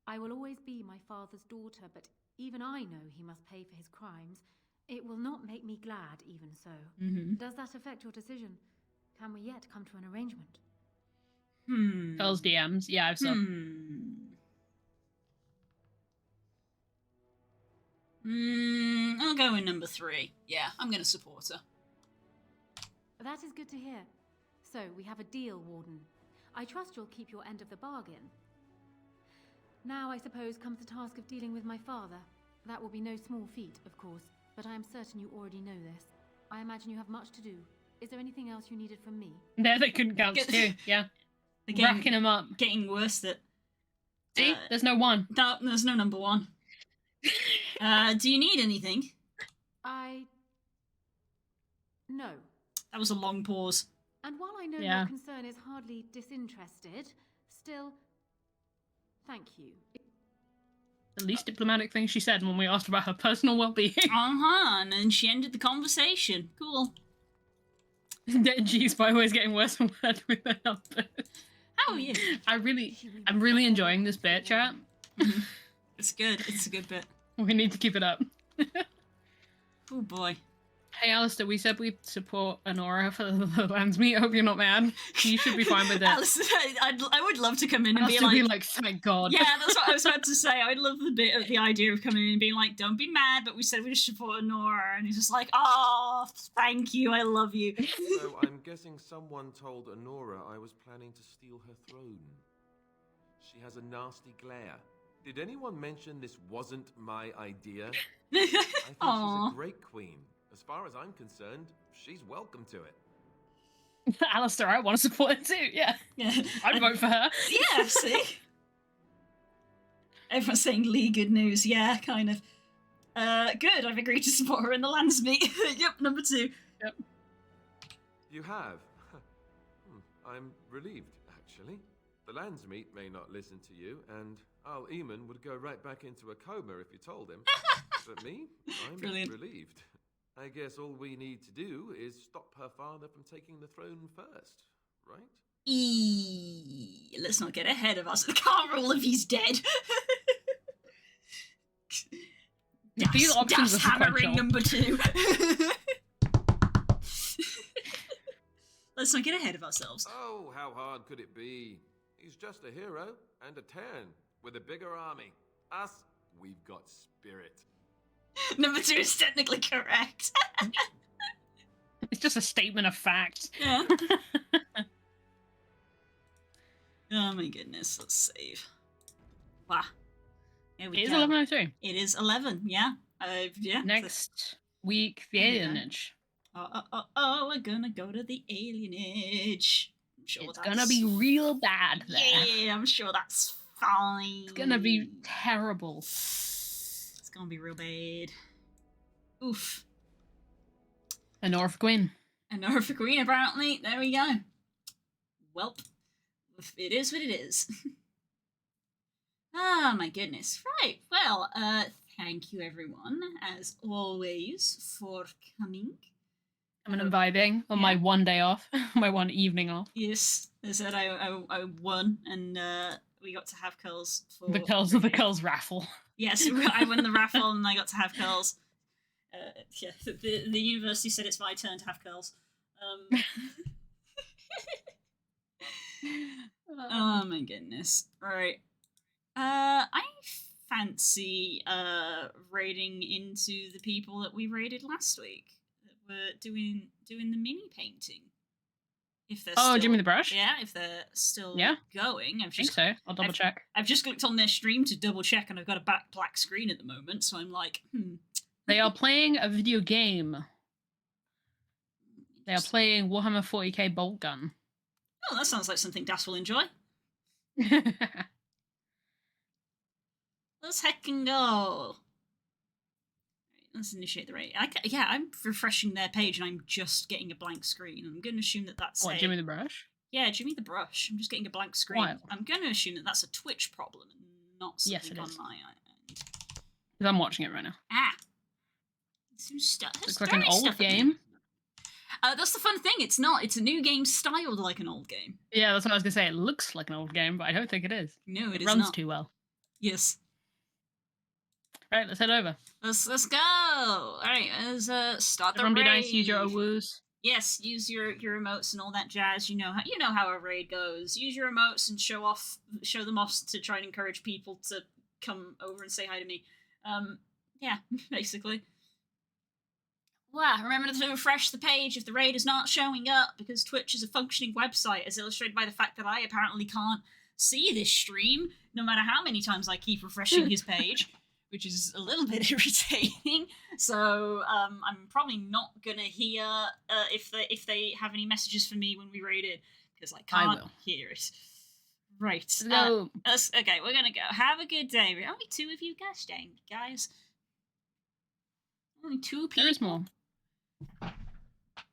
I will always be my father's daughter, but even I know he must pay for his crimes. It will not make me glad, even so. Does that affect your decision? Can we yet come to an arrangement? Girls DMs. Yeah, I've saw. I'll go with number 3. Yeah, I'm going to support her. That is good to hear. So, we have a deal, Warden. I trust you'll keep your end of the bargain. Now, I suppose, comes the task of dealing with my father. That will be no small feat, of course, but I am certain you already know this. I imagine you have much to do. Is there anything else you needed from me? There, they couldn't count too. Yeah. Racking them up. Getting worse at... See? There's no 1. No, there's no number 1. Do you need anything? No. That was a long pause. And while I know your concern is hardly disinterested, still, thank you. The least diplomatic thing she said when we asked about her personal well-being. And then she ended the conversation. Cool. Jeez, BioWare's getting worse and worse with the numbers. Oh yeah. I'm really enjoying this bit, chat. It's good. It's a good bit. We need to keep it up. Oh boy. Hey Alistair, we said we'd support Honora for the Landsmeet. I hope you're not mad. You should be fine with it. Alistair, I would love to come in and be like, thank God. Yeah, that's what I was about to say. I would love the idea of coming in and being like, don't be mad, but we said we'd support Honora. And he's just like, oh, thank you, I love you. So I'm guessing someone told Honora I was planning to steal her throne. She has a nasty glare. Did anyone mention this wasn't my idea? I think she's a great queen. As far as I'm concerned, she's welcome to it. Alistair, I want to support it too, yeah. I'd vote for her. Yeah, see? Everyone's saying Lee, good news. Yeah, kind of. Good, I've agreed to support her in the Landsmeet. Yep, number 2. Yep. You have? I'm relieved, actually. The Landsmeet may not listen to you, and Al Eamon would go right back into a coma if you told him. But me? I'm relieved. I guess all we need to do is stop her father from taking the throne first, right? Let's not get ahead of us. I can't rule if he's dead. These options are hammering number 2. Let's not get ahead of ourselves. Oh, how hard could it be? He's just a hero and a Terran with a bigger army. Us, we've got spirit. Number 2 is technically correct. It's just a statement of fact. Yeah. Oh my goodness, let's save. Wow. It is 11:03. It is 11, yeah. Yeah. Next, week, the alienage. We're gonna go to the alienage. I'm sure it's gonna be real bad there. Yeah, I'm sure that's fine. It's gonna be terrible. It's gonna be real bad. Oof. A Norfolk Queen. A Norfolk Queen, apparently. There we go. Welp. It is what it is. Oh my goodness. Right. Well, thank you everyone, as always, for coming. I'm vibing on my one day off, my one evening off. Yes, I said I won, and we got to have curls for the curls raffle. Yes, I won the raffle, and I got to have curls. Yeah, the university said it's my turn to have curls. Oh my goodness! Right, I fancy raiding into the people that we raided last week. Were doing the mini painting. If they're still, Jimmy the Brush? Yeah, if they're still going. I think so. I'll double check. I've just clicked on their stream to double check, and I've got a black screen at the moment, so I'm like, They are playing a video game. They are playing Warhammer 40k Bolt Gun. Oh, that sounds like something Das will enjoy. Let's heckin' go. Let's initiate the raid. I'm refreshing their page and I'm just getting a blank screen. I'm going to assume that that's Jimmy the Brush? Yeah, Jimmy the Brush. I'm just getting a blank screen. Wild. I'm going to assume that that's a Twitch problem and not something on my end. Because I'm watching it right now. Some stuff. Looks like an old game. That's the fun thing. It's not. It's a new game styled like an old game. Yeah, that's what I was going to say. It looks like an old game, but I don't think it is. No, it runs not. too well. Yes. Right, let's head over. Let's go. All right, let's start the Everyone raid. Be nice, use your woos. Yes, use your emotes and all that jazz. You know how a raid goes. Use your emotes and show them off to try and encourage people to come over and say hi to me. Yeah, basically. Wow, remember to refresh the page if the raid is not showing up, because Twitch is a functioning website, as illustrated by the fact that I apparently can't see this stream, no matter how many times I keep refreshing his page. Which is a little bit irritating. So I'm probably not gonna hear if they have any messages for me when we raid it, because I can't hear it. Right. No. Okay, we're gonna go. Have a good day. Only 2 of you, gosh dang, guys. Only 2 people. There is more.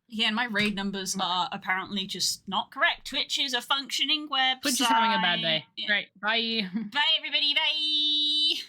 Yeah, and my raid numbers are apparently just not correct. Twitch is a functioning website. Twitch is having a bad day. Yeah. Right. Bye. Bye, everybody. Bye.